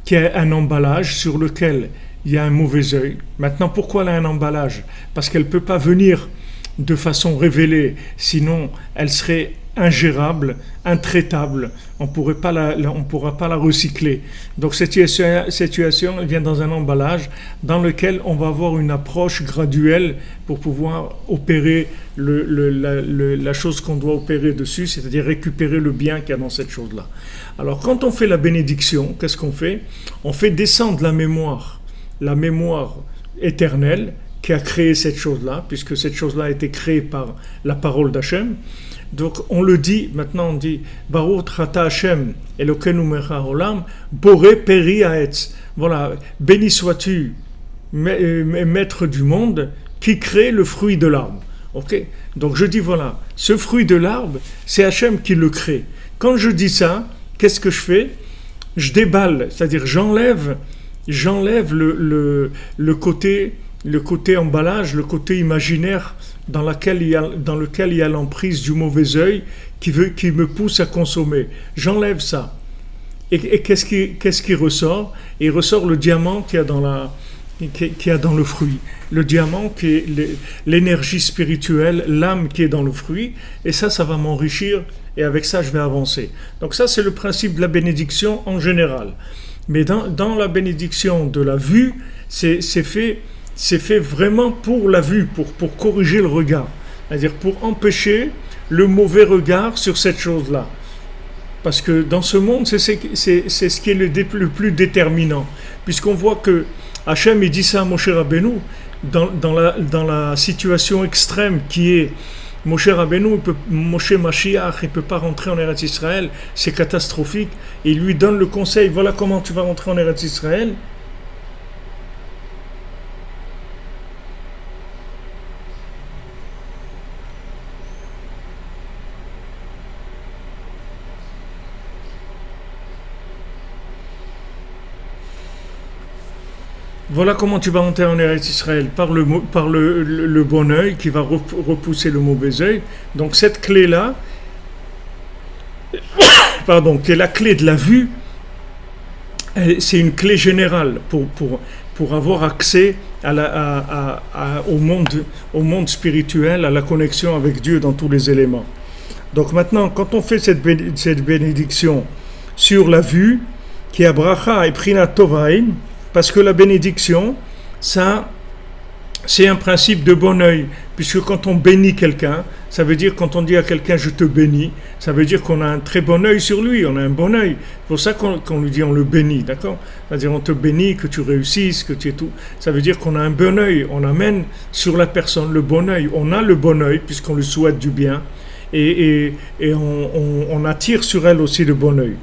qui a un emballage sur lequel il y a un mauvais œil. Maintenant, pourquoi elle a un emballage? Parce qu'elle ne peut pas venir de façon révélée, sinon elle serait ingérable, intraitable, on ne pourra pas la recycler. Donc cette situation elle vient dans un emballage dans lequel on va avoir une approche graduelle pour pouvoir opérer la chose qu'on doit opérer dessus, c'est-à-dire récupérer le bien qu'il y a dans cette chose-là. Alors quand on fait la bénédiction, qu'est-ce qu'on fait? On fait descendre la mémoire éternelle qui a créé cette chose-là, puisque cette chose-là a été créée par la parole d'Hachem. Donc on le dit, maintenant on dit Baruch Ata Hashem Elokeinu Melech Haolam Boré Peri Haetz. Voilà, béni sois-tu, maître du monde, qui crée le fruit de l'arbre. Ok? Donc je dis voilà, ce fruit de l'arbre, c'est Hachem qui le crée. Quand je dis ça, qu'est-ce que je fais? Je déballe, c'est-à-dire j'enlève le côté emballage, le côté imaginaire dans lequel il y a l'emprise du mauvais œil qui me pousse à consommer. J'enlève ça. Et qu'est-ce qui ressort? Il ressort le diamant qu'il y a dans le fruit. Le diamant qui est l'énergie spirituelle, l'âme qui est dans le fruit. Et ça va m'enrichir et avec ça, je vais avancer. Donc ça, c'est le principe de la bénédiction en général. Mais dans la bénédiction de la vue, c'est fait vraiment pour la vue, pour corriger le regard. C'est-à-dire pour empêcher le mauvais regard sur cette chose-là. Parce que dans ce monde, c'est ce qui est le plus déterminant. Puisqu'on voit que Hachem, il dit ça à Moshe Rabbeinu, dans la situation extrême qui est Moshe Rabbeinu, Moshe Mashiach, il ne peut pas rentrer en Eretz Israël, c'est catastrophique. Et il lui donne le conseil, voilà comment tu vas rentrer en Eretz Israël. Voilà comment tu vas monter en Eretz Israël, par le bon œil qui va repousser le mauvais œil. Donc cette clé-là, qui est la clé de la vue, c'est une clé générale pour avoir accès au monde spirituel, à la connexion avec Dieu dans tous les éléments. Donc maintenant, quand on fait cette bénédiction sur la vue, qui est bracha et prina tovaim, parce que la bénédiction, ça, c'est un principe de bon œil. Puisque quand on bénit quelqu'un, ça veut dire quand on dit à quelqu'un je te bénis, ça veut dire qu'on a un très bon œil sur lui, on a un bon œil. C'est pour ça qu'on lui dit on le bénit, d'accord? C'est-à-dire on te bénit, que tu réussisses, que tu es tout. Ça veut dire qu'on a un bon œil, on amène sur la personne le bon œil. On a le bon œil puisqu'on lui souhaite du bien et on attire sur elle aussi le bon œil.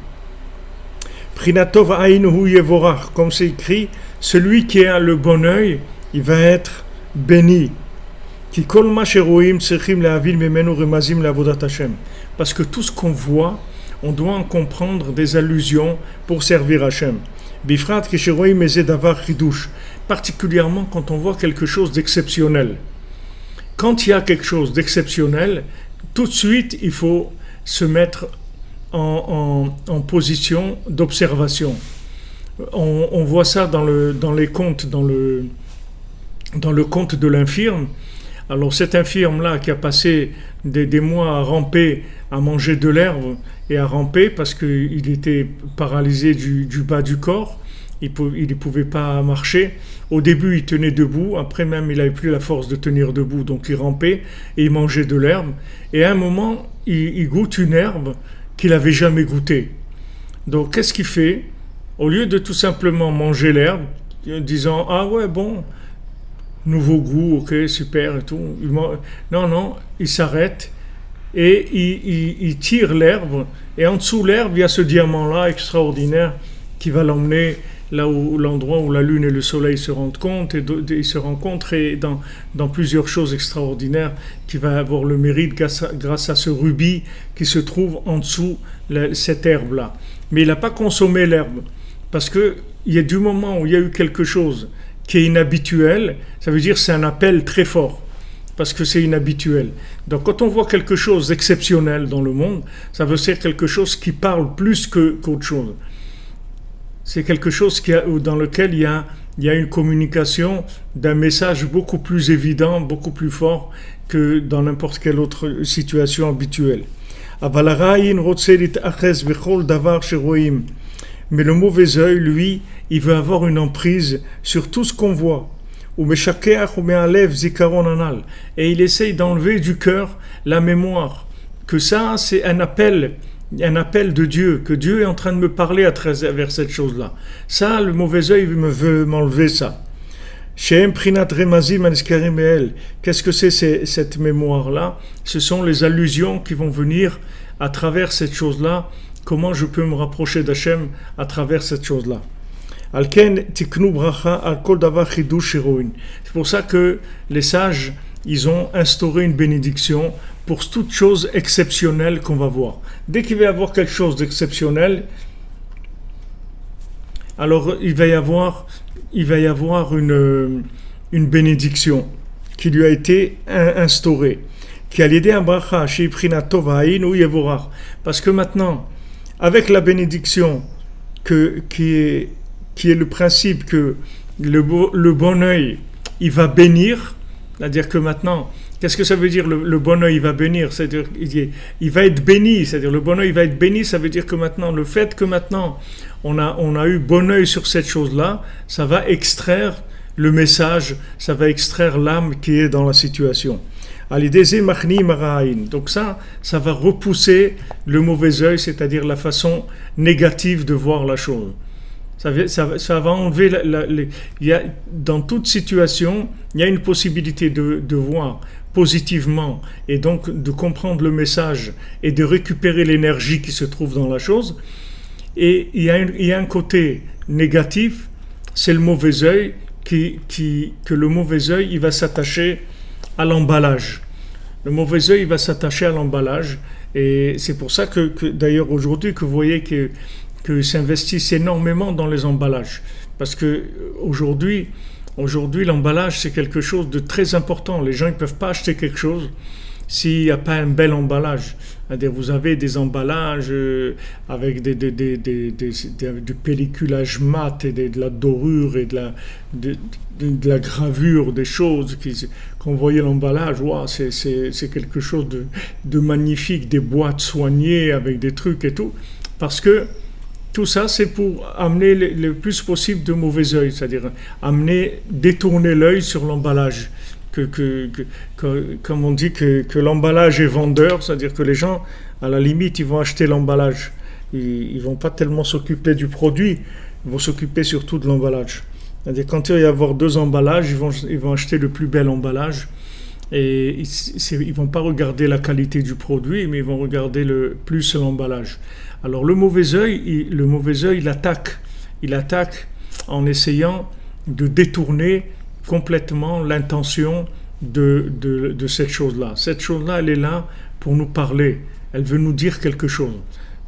Prinatov Aïnuhu Yevorach, comme c'est écrit, celui qui a le bon œil, il va être béni. Parce que tout ce qu'on voit, on doit en comprendre des allusions pour servir Hachem. Particulièrement quand on voit quelque chose d'exceptionnel. Quand il y a quelque chose d'exceptionnel, tout de suite, il faut se mettre en position d'observation. On voit ça dans les contes, dans le conte de l'infirme. Alors cet infirme-là qui a passé des mois à ramper, à manger de l'herbe et à ramper parce qu'il était paralysé du bas du corps, il ne pouvait pas marcher. Au début, il tenait debout. Après même, il n'avait plus la force de tenir debout. Donc, il rampait et il mangeait de l'herbe. Et à un moment, il goûte une herbe qu'il n'avait jamais goûtée. Donc, qu'est-ce qu'il fait? Au lieu de tout simplement manger l'herbe, en disant « Ah ouais, bon, nouveau goût, ok, super et tout. » Non, il s'arrête et il tire l'herbe. Et en dessous de l'herbe, il y a ce diamant-là extraordinaire qui va l'emmener l'endroit où la lune et le soleil se rencontrent et dans plusieurs choses extraordinaires qui va avoir le mérite grâce à ce rubis qui se trouve en dessous cette herbe-là. Mais il n'a pas consommé l'herbe parce qu'il y a du moment où il y a eu quelque chose qui est inhabituel, ça veut dire que c'est un appel très fort parce que c'est inhabituel. Donc quand on voit quelque chose d'exceptionnel dans le monde, ça veut dire quelque chose qui parle plus qu'autre chose. C'est quelque chose dans lequel il y a une communication d'un message beaucoup plus évident, beaucoup plus fort que dans n'importe quelle autre situation habituelle. Mais le mauvais œil, lui, il veut avoir une emprise sur tout ce qu'on voit. Et il essaye d'enlever du cœur la mémoire. Que ça, c'est un appel de Dieu, que Dieu est en train de me parler à travers cette chose-là. Ça, le mauvais œil veut m'enlever ça. Qu'est-ce que c'est cette mémoire-là? Ce sont les allusions qui vont venir à travers cette chose-là. Comment je peux me rapprocher d'Hachem à travers cette chose-là? C'est pour ça que les sages, ils ont instauré une bénédiction pour toute chose exceptionnelle qu'on va voir. Dès qu'il va y avoir quelque chose d'exceptionnel, alors il va y avoir une bénédiction qui lui a été instaurée. Parce que maintenant, avec la bénédiction qui est le principe que le bon œil, il va bénir, c'est-à-dire que maintenant, qu'est-ce que ça veut dire le bon œil, il va bénir? C'est-à-dire il va être béni, c'est-à-dire le bon œil va être béni, ça veut dire que maintenant, le fait que maintenant, on a eu bon œil sur cette chose-là, ça va extraire le message, ça va extraire l'âme qui est dans la situation. Donc ça va repousser le mauvais œil, c'est-à-dire la façon négative de voir la chose. Ça va enlever dans toute situation, il y a une possibilité de voir positivement et donc de comprendre le message et de récupérer l'énergie qui se trouve dans la chose. Et il y a un côté négatif, c'est le mauvais œil que le mauvais œil il va s'attacher à l'emballage. Le mauvais œil il va s'attacher à l'emballage et c'est pour ça que d'ailleurs aujourd'hui que vous voyez que s'investissent énormément dans les emballages. Parce que aujourd'hui, l'emballage, c'est quelque chose de très important. Les gens ne peuvent pas acheter quelque chose s'il n'y a pas un bel emballage. C'est-à-dire, vous avez des emballages avec du pelliculage mat et de la dorure et de la gravure, des choses quand vous voyez l'emballage, wow, c'est quelque chose de magnifique, des boîtes soignées avec des trucs et tout. Parce que tout ça, c'est pour amener le plus possible de mauvais œil, c'est-à-dire détourner l'œil sur l'emballage. Comme on dit que l'emballage est vendeur, c'est-à-dire que les gens, à la limite, ils vont acheter l'emballage. Ils ne vont pas tellement s'occuper du produit, ils vont s'occuper surtout de l'emballage. C'est-à-dire quand il va y avoir deux emballages, ils vont acheter le plus bel emballage. Et ils ne vont pas regarder la qualité du produit, mais ils vont regarder plus l'emballage. Alors le mauvais œil, il attaque. Il attaque en essayant de détourner complètement l'intention de cette chose-là. Cette chose-là, elle est là pour nous parler. Elle veut nous dire quelque chose.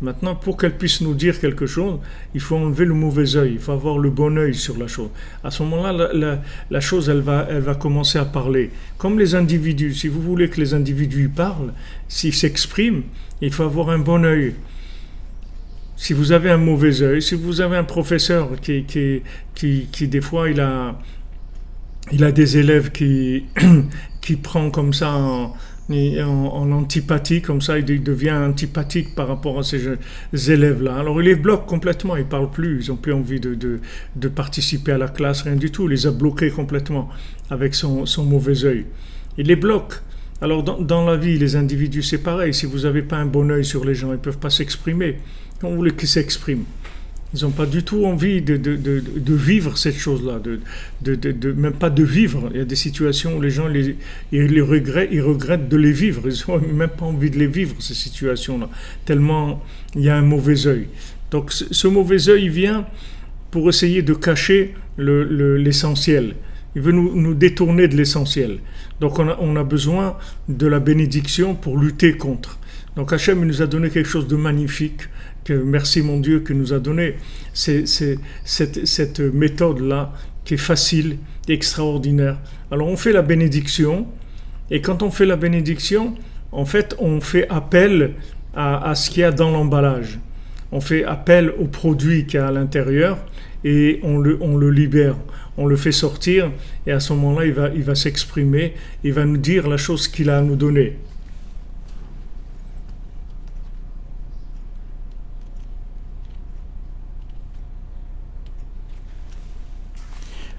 Maintenant, pour qu'elle puisse nous dire quelque chose, il faut enlever le mauvais œil. Il faut avoir le bon œil sur la chose. À ce moment-là, la chose, elle va commencer à parler. Comme les individus. Si vous voulez que les individus parlent, s'ils s'expriment, il faut avoir un bon œil. Si vous avez un mauvais œil, si vous avez un professeur qui des fois, il a des élèves qui prend comme ça en antipathie, comme ça il devient antipathique par rapport à ces élèves-là. Alors il les bloque complètement, ils ne parlent plus, ils n'ont plus envie de participer à la classe, rien du tout, il les a bloqués complètement avec son mauvais œil. Il les bloque. Alors dans la vie, les individus, c'est pareil, si vous n'avez pas un bon œil sur les gens, ils ne peuvent pas s'exprimer. On voulait qu'ils s'expriment. Ils n'ont pas du tout envie de vivre cette chose-là, même pas de vivre. Il y a des situations où les gens ils regrettent de les vivre. Ils n'ont même pas envie de les vivre, ces situations-là, tellement il y a un mauvais œil. Donc ce mauvais œil vient pour essayer de cacher l'essentiel. Il veut nous détourner de l'essentiel. Donc on a besoin de la bénédiction pour lutter contre. Donc Hachem nous a donné quelque chose de magnifique. Merci mon Dieu qui nous a donné cette méthode-là qui est facile, extraordinaire. Alors on fait la bénédiction, et quand on fait la bénédiction, en fait on fait appel à ce qu'il y a dans l'emballage. On fait appel au produit qu'il y a à l'intérieur et on le libère, on le fait sortir, et à ce moment-là il va s'exprimer, il va nous dire la chose qu'il a à nous donner.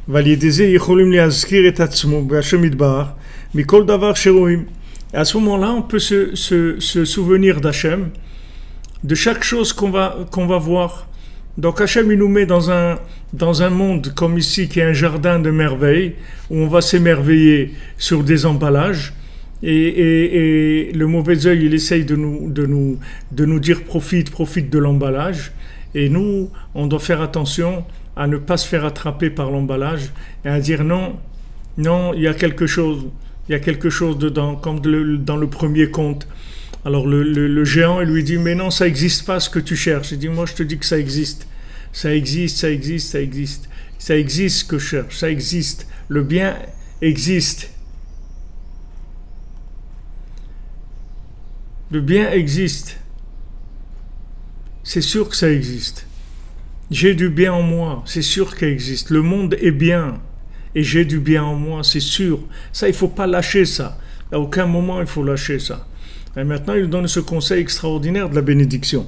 ועל ידי זה יכולים להזכיר את עצמו בהשם יתברך מכל דבר שרואים. À ce moment-là, on peut se souvenir d'Hachem, de chaque chose qu'on va voir. Donc Hachem, il nous met dans un monde comme ici, qui est un jardin de merveilles, où on va s'émerveiller sur des emballages, et le mauvais œil, il essaye de nous dire profite de l'emballage, et nous, on doit faire attention à ne pas se faire attraper par l'emballage et à dire non, il y a quelque chose dedans, comme dans le premier conte. Alors le géant, il lui dit, mais non, ça n'existe pas ce que tu cherches. Il dit, moi je te dis que ça existe ce que je cherche, ça existe, le bien existe. Le bien existe, c'est sûr que ça existe. J'ai du bien en moi, c'est sûr qu'il existe. Le monde est bien et j'ai du bien en moi, c'est sûr. Ça, il ne faut pas lâcher ça. À aucun moment, il faut lâcher ça. Et maintenant, il nous donne ce conseil extraordinaire de la bénédiction.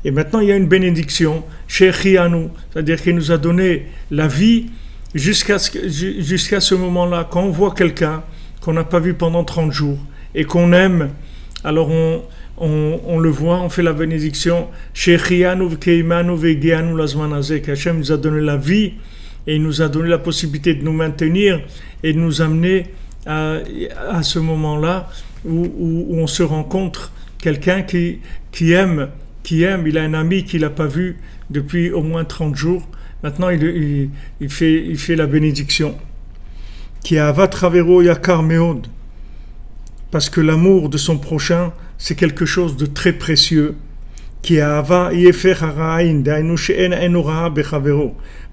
Et maintenant, il y a une bénédiction, c'est-à-dire qu'il nous a donné la vie jusqu'à ce moment-là. Quand on voit quelqu'un qu'on n'a pas vu pendant 30 jours et qu'on aime, alors on le voit, on fait la bénédiction. Qu'Hachem nous a donné la vie et il nous a donné la possibilité de nous maintenir et de nous amener à ce moment-là où on se rencontre quelqu'un qui aime, il a un ami qu'il n'a pas vu depuis au moins 30 jours. Maintenant il fait la bénédiction. Qui avat travero yakar meod. Parce que l'amour de son prochain, c'est quelque chose de très précieux.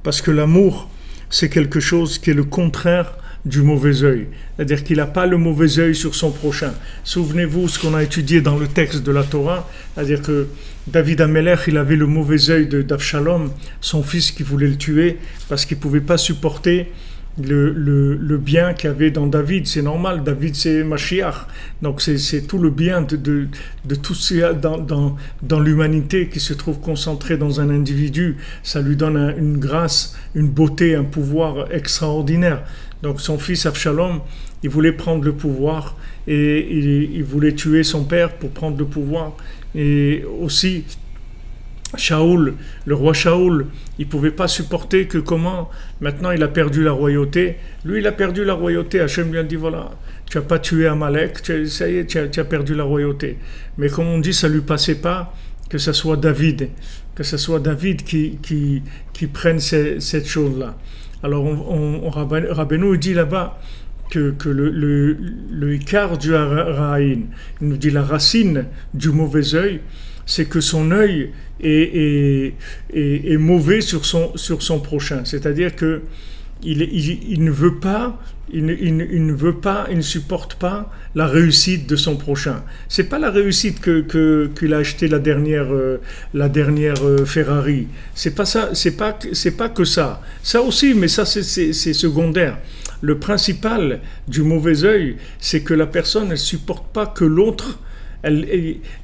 Parce que l'amour, c'est quelque chose qui est le contraire du mauvais œil. C'est-à-dire qu'il n'a pas le mauvais œil sur son prochain. Souvenez-vous ce qu'on a étudié dans le texte de la Torah, c'est-à-dire que David Amelech, il avait le mauvais œil d'Avshalom, son fils qui voulait le tuer, parce qu'il ne pouvait pas supporter le bien qu'il y avait dans David. C'est normal, David c'est Mashiach, donc c'est tout le bien de tout ce dans l'humanité qui se trouve concentré dans un individu. Ça lui donne une grâce, une beauté, un pouvoir extraordinaire. Donc son fils Avshalom, il voulait prendre le pouvoir et il voulait tuer son père pour prendre le pouvoir. Et aussi Shaoul, le roi Shaoul, il ne pouvait pas supporter que maintenant il a perdu la royauté. Lui, il a perdu la royauté. Hachem lui a dit, voilà, tu n'as pas tué Amalek, ça y est, tu as perdu la royauté. Mais comme on dit, ça ne lui passait pas que ce soit David qui prenne cette chose-là. Alors Rabbeinu dit là-bas que le Ikar du Ra'in, il nous dit la racine du mauvais œil, c'est que son œil est mauvais sur son prochain. C'est-à-dire que il ne veut pas, il ne veut pas, il ne supporte pas la réussite de son prochain. C'est pas la réussite qu'il a acheté la dernière Ferrari. C'est pas ça, c'est pas que ça. Ça aussi, mais ça c'est secondaire. Le principal du mauvais œil, c'est que la personne ne supporte pas que l'autre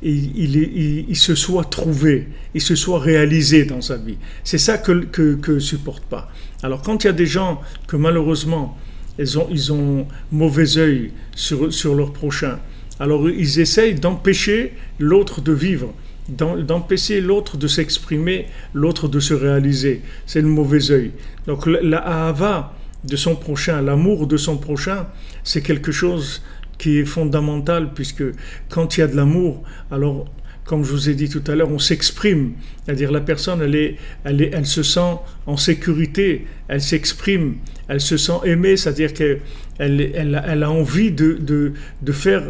il se soit trouvé, il se soit réalisé dans sa vie. C'est ça que supporte pas. Alors quand il y a des gens que malheureusement ils ont mauvais œil sur leur prochain, alors ils essayent d'empêcher l'autre de vivre, d'empêcher l'autre de s'exprimer, l'autre de se réaliser. C'est le mauvais œil. Donc la ahava de son prochain, l'amour de son prochain, c'est quelque chose qui est fondamental, puisque quand il y a de l'amour, alors, comme je vous ai dit tout à l'heure, on s'exprime. C'est-à-dire la personne, elle se sent en sécurité, elle s'exprime, elle se sent aimée, c'est-à-dire qu'elle a envie de faire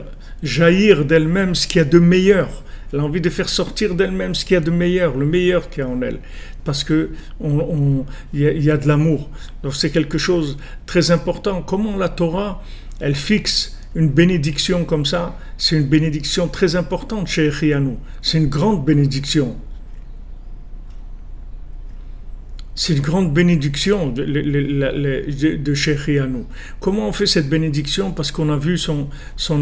jaillir d'elle-même ce qu'il y a de meilleur. Elle a envie de faire sortir d'elle-même ce qu'il y a de meilleur, le meilleur qu'il y a en elle. Parce que il y a de l'amour. Donc c'est quelque chose de très important. Comment la Torah, elle fixe une bénédiction comme ça, c'est une bénédiction très importante chez Echianu. C'est une grande bénédiction. C'est une grande bénédiction de chez Echianu. Comment on fait cette bénédiction? Parce qu'on a vu son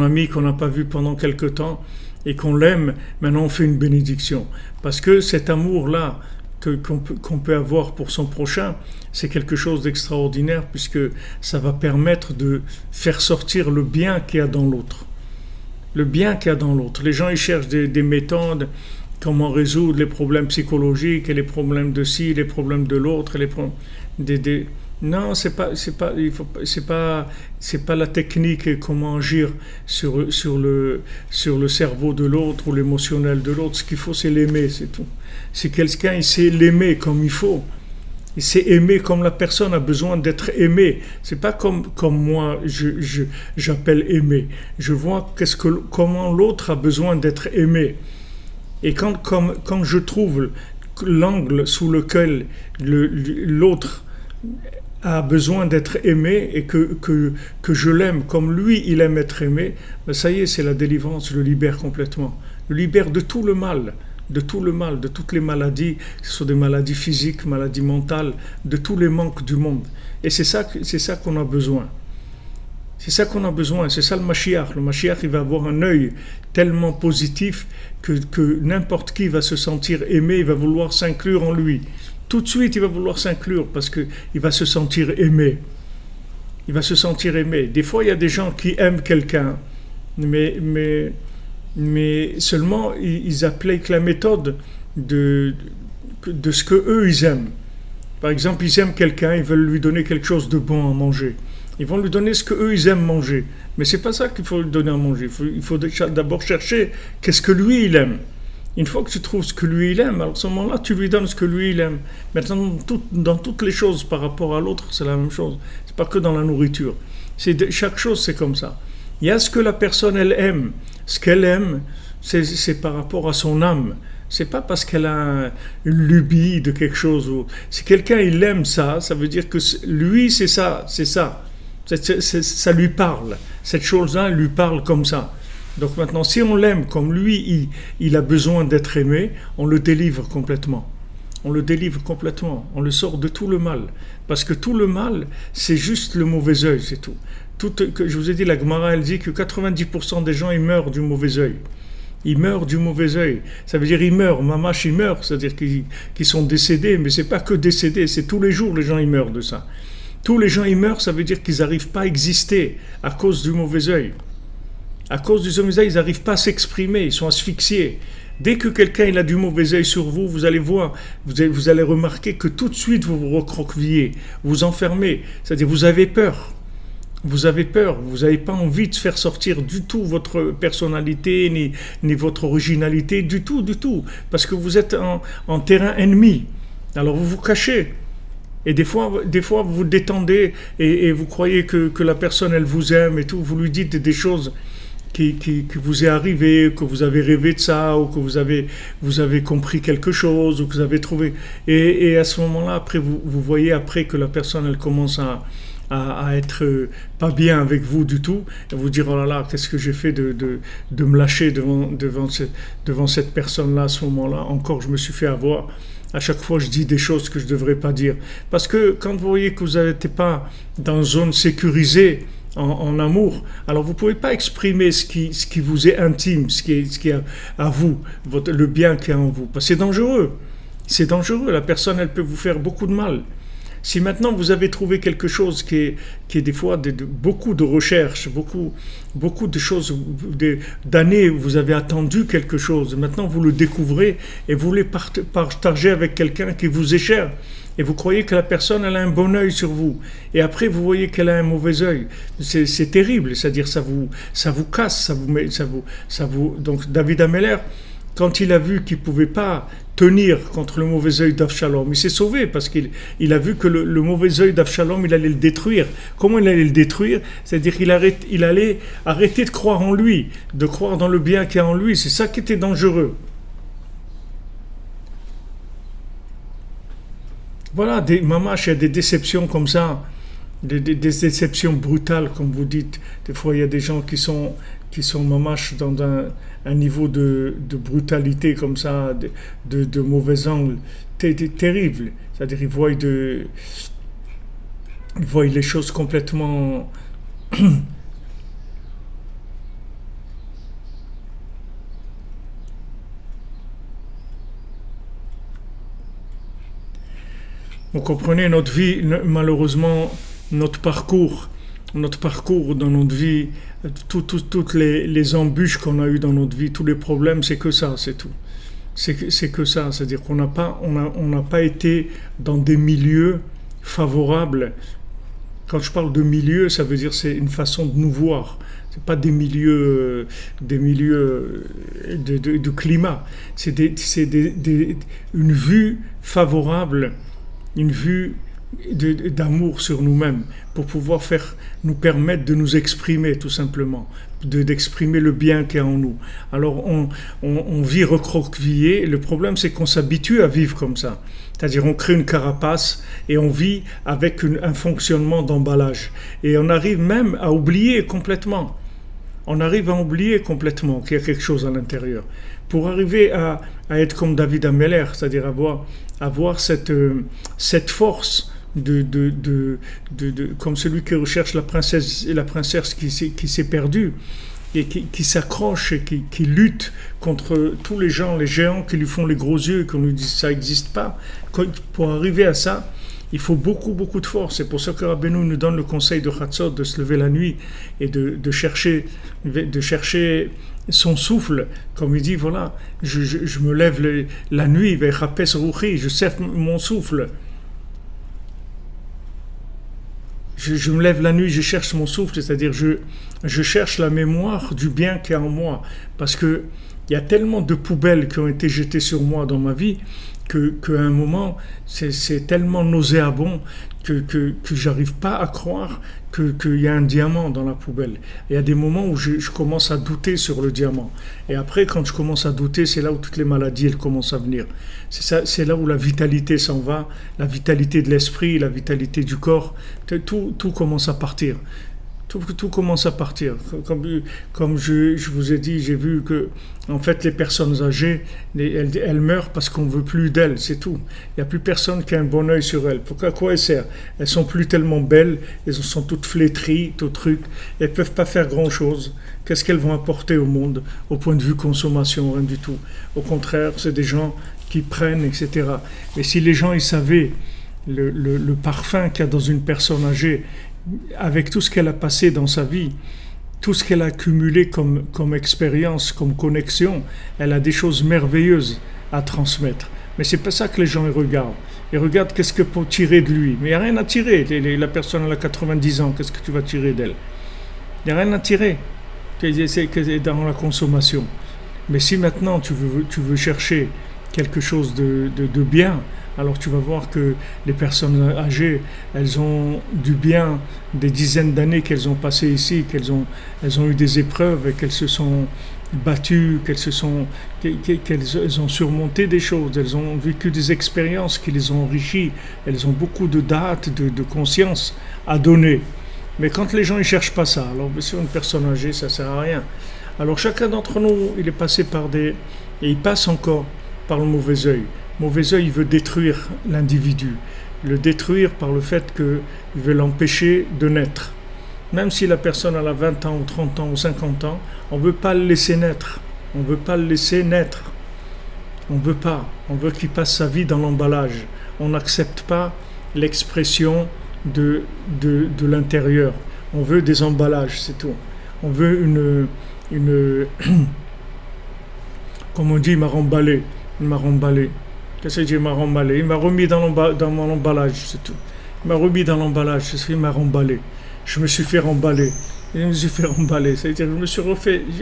ami qu'on n'a pas vu pendant quelque temps et qu'on l'aime, maintenant on fait une bénédiction. Parce que cet amour-là qu'on peut avoir pour son prochain, c'est quelque chose d'extraordinaire, puisque ça va permettre de faire sortir le bien qu'il y a dans l'autre. Le bien qu'il y a dans l'autre. Les gens, ils cherchent des méthodes, comment résoudre les problèmes psychologiques, et les problèmes de ci, les problèmes de l'autre, Non, c'est pas la technique et comment agir sur le cerveau de l'autre ou l'émotionnel de l'autre. Ce qu'il faut, c'est l'aimer, c'est tout. Si quelqu'un il sait l'aimer comme il faut, il sait aimer comme la personne a besoin d'être aimée. C'est pas comme moi j'appelle aimer. Je vois comment l'autre a besoin d'être aimé. Et quand je trouve l'angle sous lequel l'autre a besoin d'être aimé et que je l'aime comme lui il aime être aimé, ben ça y est, c'est la délivrance, je le libère complètement. Je le libère de tout le mal, de toutes les maladies, que ce soit des maladies physiques, maladies mentales, de tous les manques du monde. Et c'est ça qu'on a besoin. C'est ça qu'on a besoin, c'est ça le Mashiach. Le Mashiach, il va avoir un œil tellement positif que n'importe qui va se sentir aimé, il va vouloir s'inclure en lui. Tout de suite, il va vouloir s'inclure parce qu'il va se sentir aimé. Il va se sentir aimé. Des fois, il y a des gens qui aiment quelqu'un, mais seulement ils appliquent la méthode de ce que eux ils aiment. Par exemple, ils aiment quelqu'un, ils veulent lui donner quelque chose de bon à manger. Ils vont lui donner ce que eux ils aiment manger. Mais c'est pas ça qu'il faut lui donner à manger. Il faut d'abord chercher qu'est-ce que lui il aime. Une fois que tu trouves ce que lui il aime, alors à ce moment-là, tu lui donnes ce que lui il aime. Maintenant, dans toutes les choses par rapport à l'autre, c'est la même chose. C'est pas que dans la nourriture. Chaque chose, c'est comme ça. Il y a ce que la personne elle aime. Ce qu'elle aime, c'est par rapport à son âme. C'est pas parce qu'elle a une lubie de quelque chose. Si quelqu'un il aime ça, ça veut dire que lui c'est ça. Ça lui parle. Cette chose-là lui parle comme ça. Donc maintenant, si on l'aime comme lui, il a besoin d'être aimé, on le délivre complètement. On le délivre complètement. On le sort de tout le mal. Parce que tout le mal, c'est juste le mauvais œil, c'est tout. Je vous ai dit, la Gemara, elle dit que 90% des gens, ils meurent du mauvais œil. Ils meurent du mauvais œil. Ça veut dire ils meurent, mamash, ils meurent. C'est-à-dire qu'ils sont décédés. Mais c'est pas que décédés, c'est tous les jours, les gens, ils meurent de ça. Tous les gens, ils meurent, ça veut dire qu'ils n'arrivent pas à exister à cause du mauvais œil. À cause du mauvais œil, ils n'arrivent pas à s'exprimer, ils sont asphyxiés. Dès que quelqu'un il a du mauvais œil sur vous, vous allez voir, vous allez remarquer que tout de suite vous vous recroquevillez, vous enfermez. C'est-à-dire vous avez peur. Vous avez peur, vous n'avez pas envie de faire sortir du tout votre personnalité, ni votre originalité, du tout. Parce que vous êtes en terrain ennemi. Alors vous vous cachez. Et des fois vous vous détendez et vous croyez que la personne, elle vous aime et tout. Vous lui dites des choses qui vous est arrivé, que vous avez rêvé de ça, ou que vous avez compris quelque chose, ou que vous avez trouvé. Et à ce moment-là, après, vous voyez après que la personne, elle commence à être pas bien avec vous du tout, et vous dire, oh là là, qu'est-ce que j'ai fait de me lâcher devant cette personne-là à ce moment-là. Encore, je me suis fait avoir. À chaque fois, je dis des choses que je ne devrais pas dire. Parce que quand vous voyez que vous n'êtes pas dans une zone sécurisée en amour, alors vous ne pouvez pas exprimer ce qui vous est intime, ce qui est à vous, le bien qui est en vous. Parce que c'est dangereux. C'est dangereux. La personne, elle peut vous faire beaucoup de mal. Si maintenant vous avez trouvé quelque chose qui est des fois beaucoup de recherches, beaucoup de choses, d'années vous avez attendu quelque chose, maintenant vous le découvrez et vous voulez partager avec quelqu'un qui vous est cher. Et vous croyez que la personne elle a un bon œil sur vous. Et après vous voyez qu'elle a un mauvais œil. C'est terrible, c'est-à-dire ça vous casse, Donc David Ameller, quand il a vu qu'il ne pouvait pas tenir contre le mauvais œil d'Avshalom, il s'est sauvé parce qu'il a vu que le mauvais œil d'Avshalom, il allait le détruire. Comment il allait le détruire? C'est-à-dire qu'il allait arrêter de croire en lui, de croire dans le bien qu'il y a en lui. C'est ça qui était dangereux. Voilà, mamash, il y a des déceptions comme ça, des déceptions brutales, comme vous dites. Des fois, il y a des gens qui sont mamash dans un niveau de brutalité comme ça, de mauvais angle, terrible. C'est-à-dire ils voient les choses complètement... Vous comprenez, notre vie, malheureusement, notre parcours dans notre vie, toutes les embûches qu'on a eues dans notre vie, tous les problèmes, c'est que ça, c'est tout. C'est que ça, c'est-à-dire qu'on n'a pas été dans des milieux favorables. Quand je parle de milieu, ça veut dire c'est une façon de nous voir. C'est pas des milieux de climat. C'est une vue favorable, une vue d'amour sur nous-mêmes pour pouvoir nous permettre de nous exprimer tout simplement, d'exprimer le bien qu'il y a en nous. Alors on vit recroquevillé. Le problème c'est qu'on s'habitue à vivre comme ça. C'est-à-dire on crée une carapace et on vit avec un fonctionnement d'emballage. Et on arrive même à oublier complètement. On arrive à oublier complètement qu'il y a quelque chose à l'intérieur. Pour arriver à être comme David Ameller, c'est-à-dire avoir cette force comme celui qui recherche la princesse qui s'est perdue et qui s'accroche et qui lutte contre tous les géants qui lui font les gros yeux et qu'on lui dit ça n'existe pas. Pour arriver à ça, il faut beaucoup de force. C'est pour ça que Rabbeinu nous donne le conseil de Chatzot de se lever la nuit et de chercher son souffle. Comme il dit, voilà, je me lève la nuit, je serre mon souffle. Je me lève la nuit, je cherche mon souffle, c'est-à-dire je cherche la mémoire du bien qu'il y a en moi. Parce qu'il y a tellement de poubelles qui ont été jetées sur moi dans ma vie qu'à un moment, c'est tellement nauséabond que j'arrive pas à croire qu'il y a un diamant dans la poubelle. Il y a des moments où je commence à douter sur le diamant. Et après, quand je commence à douter, c'est là où toutes les maladies elles commencent à venir. C'est là où la vitalité s'en va, la vitalité de l'esprit, la vitalité du corps. Tout commence à partir. Tout commence à partir. Comme je vous ai dit, j'ai vu que en fait les personnes âgées, elles meurent parce qu'on ne veut plus d'elles, c'est tout. Il n'y a plus personne qui a un bon œil sur elles. À quoi elles servent? Elles sont plus tellement belles, elles sont toutes flétries, tout truc. Elles ne peuvent pas faire grand-chose. Qu'est-ce qu'elles vont apporter au monde au point de vue consommation? Rien du tout. Au contraire, c'est des gens qui prennent, etc. Et si les gens ils savaient le parfum qu'il y a dans une personne âgée, avec tout ce qu'elle a passé dans sa vie, tout ce qu'elle a accumulé comme expérience, comme connexion, elle a des choses merveilleuses à transmettre. Mais c'est pas ça que les gens ils regardent. Ils regardent qu'est-ce que pour tirer de lui. Mais il n'y a rien à tirer. La personne elle a 90 ans, qu'est-ce que tu vas tirer d'elle? Il n'y a rien à tirer. C'est dans la consommation. Mais si maintenant tu veux chercher quelque chose de bien, alors tu vas voir que les personnes âgées, elles ont du bien, des dizaines d'années qu'elles ont passées ici, elles ont eu des épreuves et qu'elles se sont battues, qu'elles ont surmonté des choses, elles ont vécu des expériences qui les ont enrichies, elles ont beaucoup de dates, de conscience à donner. Mais quand les gens ne cherchent pas ça, alors bien sûr une personne âgée, ça ne sert à rien. Alors chacun d'entre nous, il est passé par et il passe encore par le mauvais œil. Le mauvais œil, il veut détruire l'individu, le détruire par le fait qu'il veut l'empêcher de naître. Même si la personne a 20 ans ou 30 ans ou 50 ans, on ne veut pas le laisser naître. On ne veut pas le laisser naître. On ne veut pas. On veut qu'il passe sa vie dans l'emballage. On n'accepte pas l'expression de l'intérieur. On veut des emballages, c'est tout. On veut comme on dit, il m'a remballé. Qu'est-ce que je dis, il m'a remballé? Il m'a remis dans mon emballage, c'est tout. Il m'a remis dans l'emballage, c'est ce qu'il m'a remballé. Je me suis fait remballer. C'est-à-dire,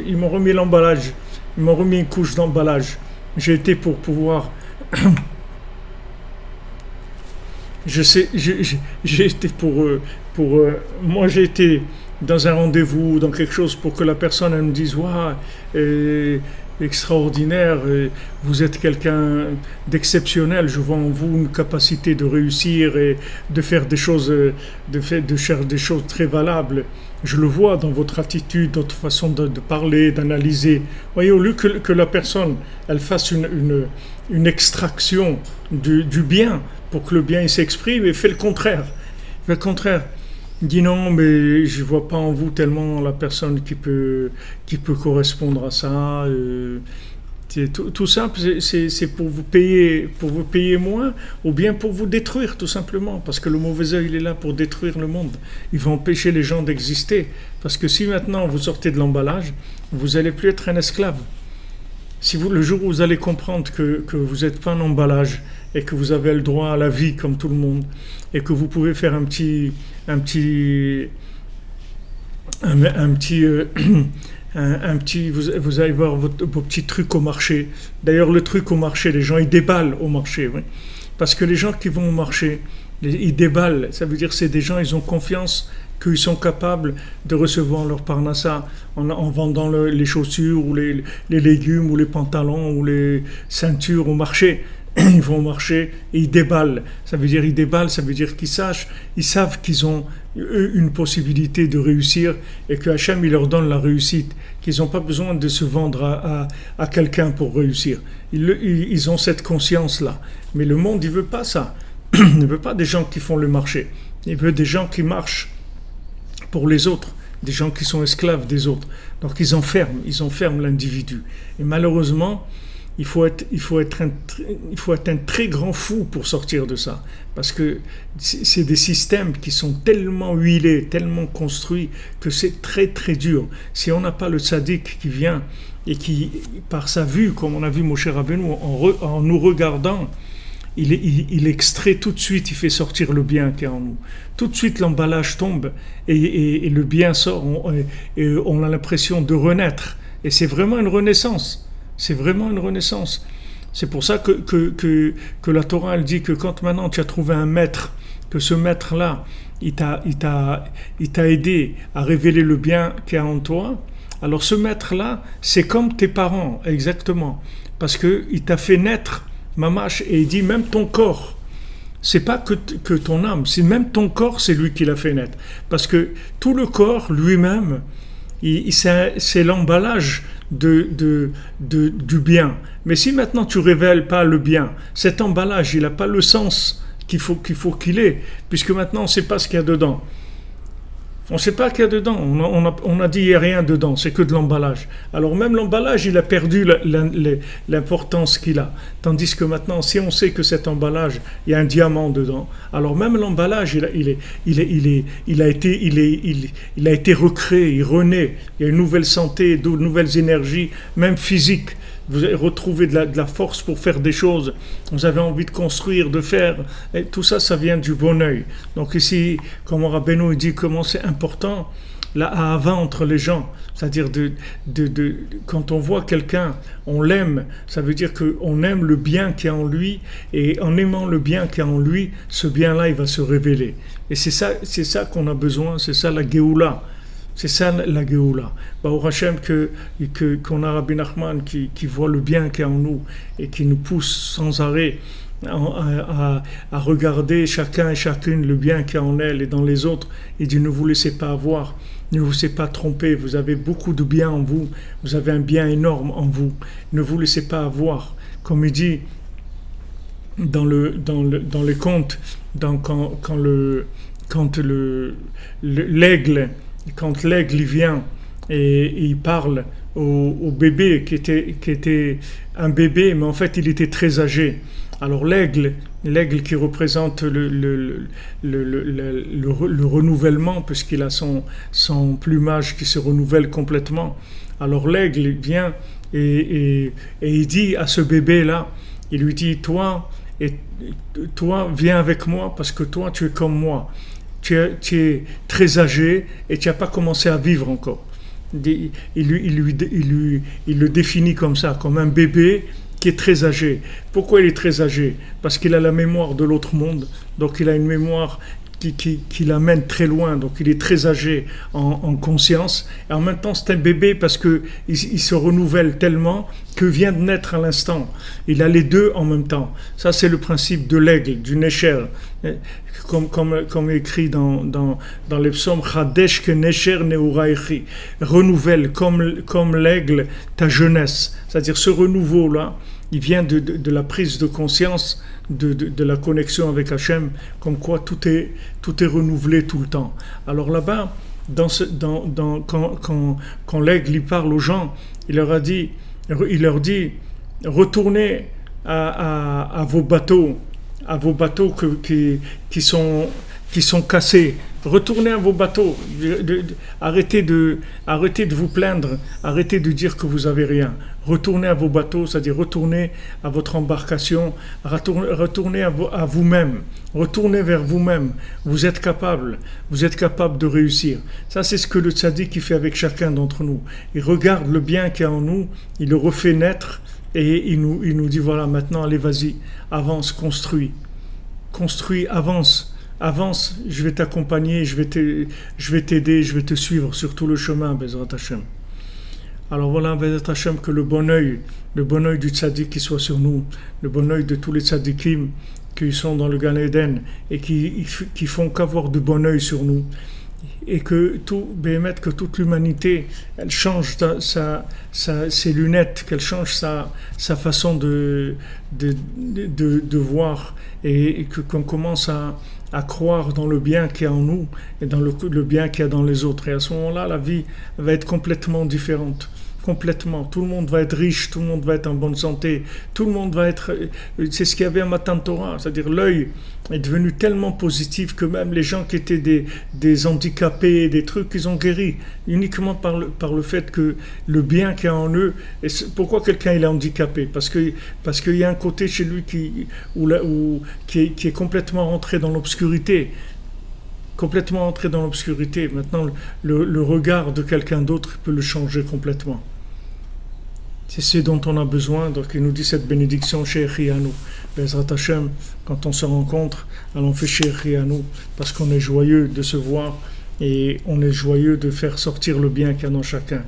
ils m'ont remis l'emballage. Ils m'ont remis une couche d'emballage. J'ai été pour pouvoir... j'ai été moi, j'ai été dans un rendez-vous, dans quelque chose pour que la personne elle me dise waouh, extraordinaire, vous êtes quelqu'un d'exceptionnel, je vois en vous une capacité de réussir et de faire des choses, de faire des choses très valables. Je le vois dans votre attitude, votre façon de parler, d'analyser. Voyez, au lieu que la personne elle fasse une extraction du bien pour que le bien il s'exprime, et fait le contraire. Il dit non, mais je ne vois pas en vous tellement la personne qui peut correspondre à ça. Tout ça, c'est pour vous payer moins, ou bien pour vous détruire, tout simplement. Parce que le mauvais œil, il est là pour détruire le monde. Il va empêcher les gens d'exister. Parce que si maintenant vous sortez de l'emballage, vous n'allez plus être un esclave. Le jour où vous allez comprendre que vous n'êtes pas un emballage et que vous avez le droit à la vie comme tout le monde et que vous pouvez faire vous allez voir vos petits trucs au marché. D'ailleurs, le truc au marché, les gens ils déballent au marché, oui. Parce que les gens qui vont au marché, ils déballent. Ça veut dire c'est des gens, ils ont confiance qu'ils sont capables de recevoir leur parnassa en vendant les chaussures ou les légumes ou les pantalons ou les ceintures au marché. Ils vont au marché et ils déballent. Ça veut dire qu'ils savent qu'ils ont une possibilité de réussir et que Hachem il leur donne la réussite, qu'ils n'ont pas besoin de se vendre à quelqu'un pour réussir. Ils ont cette conscience-là. Mais le monde, il ne veut pas ça. Il ne veut pas des gens qui font le marché. Il veut des gens qui marchent pour les autres, des gens qui sont esclaves des autres. Donc ils enferment l'individu. Et malheureusement, il faut être un très grand fou pour sortir de ça. Parce que c'est des systèmes qui sont tellement huilés, tellement construits, que c'est très très dur. Si on n'a pas le tzaddik qui vient et qui, par sa vue, comme on a vu Moshe Rabbeinu, en nous regardant, il extrait tout de suite, il fait sortir le bien qui est en nous. Tout de suite, l'emballage tombe et le bien sort. On a l'impression de renaître. Et c'est vraiment une renaissance. C'est vraiment une renaissance. C'est pour ça que la Torah elle dit que quand maintenant tu as trouvé un maître, que ce maître-là, il t'a aidé à révéler le bien qu'il y a en toi, alors ce maître-là, c'est comme tes parents, exactement. Parce qu'il t'a fait naître, mamash, et il dit même ton corps, c'est pas que ton âme, c'est même ton corps, c'est lui qui l'a fait naître. Parce que tout le corps lui-même, c'est l'emballage du bien. Mais si maintenant tu révèles pas le bien, cet emballage, il n'a pas le sens qu'il faut qu'il ait, puisque maintenant on ne sait pas ce qu'il y a dedans. On ne sait pas qu'il y a dedans. On a dit il n'y a rien dedans, c'est que de l'emballage. Alors même l'emballage, il a perdu l'importance qu'il a. Tandis que maintenant, si on sait que cet emballage, il y a un diamant dedans, alors même l'emballage, il a été recréé, il renaît. Il y a une nouvelle santé, de nouvelles énergies, même physiques. Vous avez retrouvé de la force pour faire des choses, vous avez envie de construire, de faire, et tout ça, ça vient du bon œil. Donc ici, comme Rabbeinu dit comment c'est important la ahava entre les gens. C'est-à-dire quand on voit quelqu'un, on l'aime, ça veut dire qu'on aime le bien qu'il y a en lui, et en aimant le bien qu'il y a en lui, ce bien-là, il va se révéler. Et c'est ça qu'on a besoin, c'est ça la Géoula. C'est ça la Géoula. Au Hachem qu'on a Rabbi Nachman qui voit le bien qu'il y a en nous et qui nous pousse sans arrêt à regarder chacun et chacune le bien qu'il y a en elle et dans les autres. Il dit ne vous laissez pas avoir, ne vous laissez pas tromper, vous avez beaucoup de bien en vous, vous avez un bien énorme en vous, ne vous laissez pas avoir. Comme il dit dans les contes, quand l'aigle il vient et il parle au bébé qui était un bébé, mais en fait il était très âgé. Alors l'aigle qui représente le renouvellement, puisqu'il a son plumage qui se renouvelle complètement. Alors l'aigle vient et il dit à ce bébé-là, il lui dit, toi, viens avec moi, parce que toi, tu es comme moi. Tu es très âgé et tu n'as pas commencé à vivre encore. Il le définit comme ça, comme un bébé qui est très âgé. Pourquoi il est très âgé? Parce qu'il a la mémoire de l'autre monde, donc il a une mémoire qui l'amène très loin, donc il est très âgé en conscience, et en même temps c'est un bébé parce qu'il se renouvelle tellement que vient de naître à l'instant. Il a les deux en même temps. Ça c'est le principe de l'aigle, du Necher, comme écrit dans les psaumes, Chadesh ke Necher neuraïchi, renouvelle comme l'aigle ta jeunesse, c'est-à-dire ce renouveau-là, il vient de la prise de conscience de la connexion avec Hachem, comme quoi tout est renouvelé tout le temps. Alors là-bas, quand l'aigle il parle aux gens, il leur dit retournez à vos bateaux qui sont cassés. Retournez à vos bateaux, arrêtez de vous plaindre, arrêtez de dire que vous avez rien. Retournez à vos bateaux, c'est-à-dire retournez à votre embarcation, retournez à vous-même, retournez vers vous-même. Vous êtes capable de réussir. Ça, c'est ce que le tzaddik fait avec chacun d'entre nous. Il regarde le bien qu'il y a en nous, il le refait naître et il nous dit voilà, maintenant, allez, vas-y, avance, construis, avance, je vais t'accompagner, je vais t'aider, je vais te suivre sur tout le chemin, Bezrat Hashem. Alors voilà, Bezrat Hashem, que le bon œil du tzaddik qui soit sur nous, le bon œil de tous les tzaddikim qui sont dans le Gan Eden et qui font qu'avoir de bon œil sur nous. Et que toute l'humanité, elle change ses lunettes, qu'elle change sa façon de voir et qu'on commence à croire dans le bien qu'il y a en nous et dans le bien qu'il y a dans les autres. Et à ce moment-là, la vie va être complètement différente. Complètement. Tout le monde va être riche, tout le monde va être en bonne santé, tout le monde va être... C'est ce qu'il y avait à Matan Torah, c'est-à-dire l'œil est devenu tellement positif que même les gens qui étaient des handicapés, des trucs, ils ont guéri uniquement par le fait que le bien qu'il y a en eux... Et pourquoi quelqu'un il est handicapé? Parce qu'il y a un côté chez lui qui est complètement rentré dans l'obscurité. Complètement entré dans l'obscurité. Maintenant, le regard de quelqu'un d'autre peut le changer complètement. C'est ce dont on a besoin. Donc, il nous dit cette bénédiction chez Echianu. Bezrat Hashem, quand on se rencontre, allons faire chez Echianu, parce qu'on est joyeux de se voir et on est joyeux de faire sortir le bien qu'il y a dans chacun.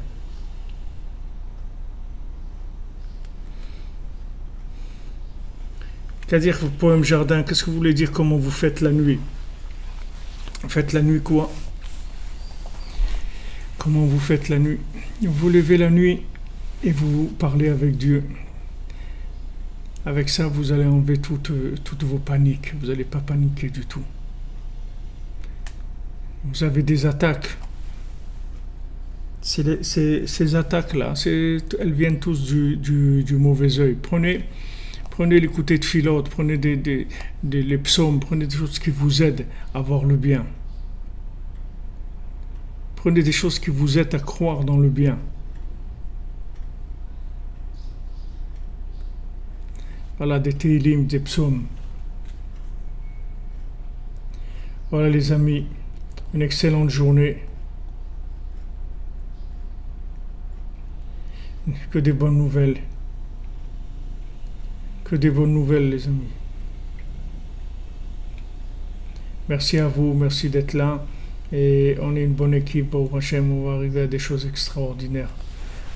C'est-à-dire, poème jardin, qu'est-ce que vous voulez dire comment vous faites la nuit? Faites la nuit quoi? Comment vous faites la nuit? Vous vous levez la nuit et vous parlez avec Dieu. Avec ça, vous allez enlever toutes vos paniques. Vous n'allez pas paniquer du tout. Vous avez des attaques. Ces attaques-là, elles viennent tous du mauvais œil. Prenez l'écouter de Philote, prenez les psaumes, prenez des choses qui vous aident à voir le bien. Prenez des choses qui vous aident à croire dans le bien. Voilà, des télim, des psaumes. Voilà les amis, une excellente journée. Que des bonnes nouvelles. Que des bonnes nouvelles, les amis. Merci à vous, merci d'être là. Et on est une bonne équipe au Hachem, on va arriver à des choses extraordinaires.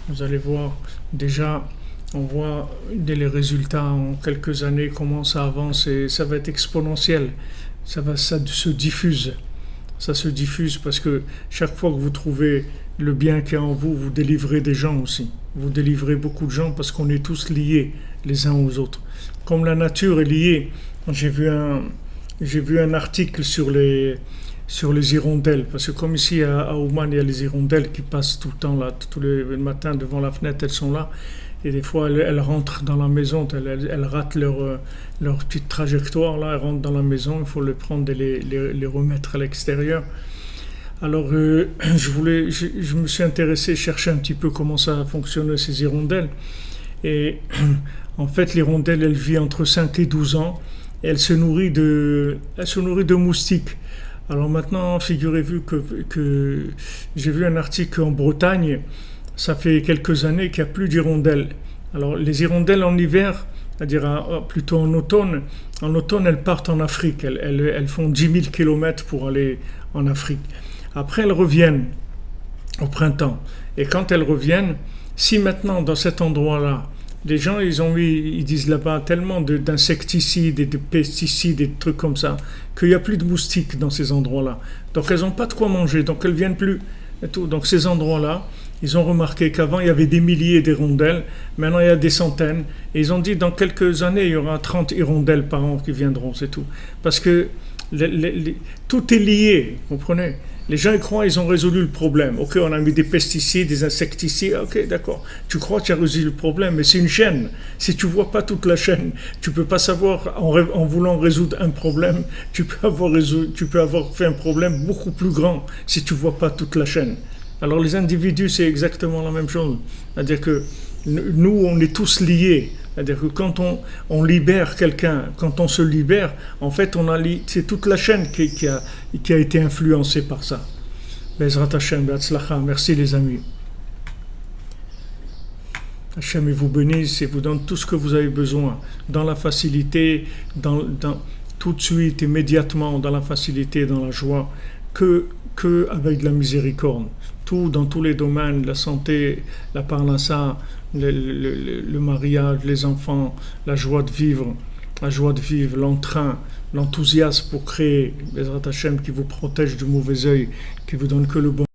Vous allez voir, déjà, on voit dès les résultats en quelques années comment ça avance et ça va être exponentiel. Ça se diffuse. Ça se diffuse parce que chaque fois que vous trouvez le bien qu'il y a en vous, vous délivrez des gens aussi. Vous délivrez beaucoup de gens parce qu'on est tous liés les uns aux autres. Comme la nature est liée, j'ai vu un article sur les hirondelles, parce que comme ici à Ouman, il y a les hirondelles qui passent tout le temps là, tous les matins devant la fenêtre, elles sont là, et des fois elles rentrent dans la maison, elles ratent leur petite trajectoire là, elles rentrent dans la maison, il faut les prendre et les remettre à l'extérieur. Alors je me suis intéressé, chercher un petit peu comment ça fonctionnait ces hirondelles, et en fait l'hirondelle elle vit entre 5 et 12 ans, et elle se nourrit de moustiques. Alors maintenant, figurez-vous que j'ai vu un article en Bretagne, ça fait quelques années qu'il n'y a plus d'hirondelles. Alors les hirondelles en hiver, c'est-à-dire plutôt en automne elles partent en Afrique, elles font 10 000 kilomètres pour aller en Afrique. Après elles reviennent au printemps. Et quand elles reviennent, si maintenant dans cet endroit-là, les gens ils disent là-bas tellement d'insecticides et de pesticides et de trucs comme ça, qu'il n'y a plus de moustiques dans ces endroits-là. Donc elles n'ont pas de quoi manger, donc elles ne viennent plus. Et tout. Donc ces endroits-là, ils ont remarqué qu'avant il y avait des milliers d'hirondelles, maintenant il y a des centaines. Et ils ont dit dans quelques années il y aura 30 hirondelles par an qui viendront, c'est tout. Parce que tout est lié, vous comprenez ? Les gens ils croient qu'ils ont résolu le problème. Ok, on a mis des pesticides, des insecticides. Ok, d'accord. Tu crois que tu as résolu le problème, mais c'est une chaîne. Si tu vois pas toute la chaîne, tu peux pas savoir en voulant résoudre un problème, tu peux avoir fait un problème beaucoup plus grand si tu vois pas toute la chaîne. Alors les individus c'est exactement la même chose. C'est-à-dire que nous on est tous liés. C'est-à-dire que quand on libère quelqu'un, quand on se libère, en fait, c'est toute la chaîne qui a été influencée par ça. Bezrat Hashem, Be'atzlacha. Merci les amis. Hashem vous bénisse et vous donne tout ce que vous avez besoin, dans la facilité, tout de suite, immédiatement, dans la facilité, dans la joie, que avec de la miséricorde. Tout, dans tous les domaines, la santé, la parnassa, le mariage, les enfants, la joie de vivre, l'entrain, l'enthousiasme pour créer, Bezrat Hashem qui vous protège du mauvais œil, qui vous donne que le bon.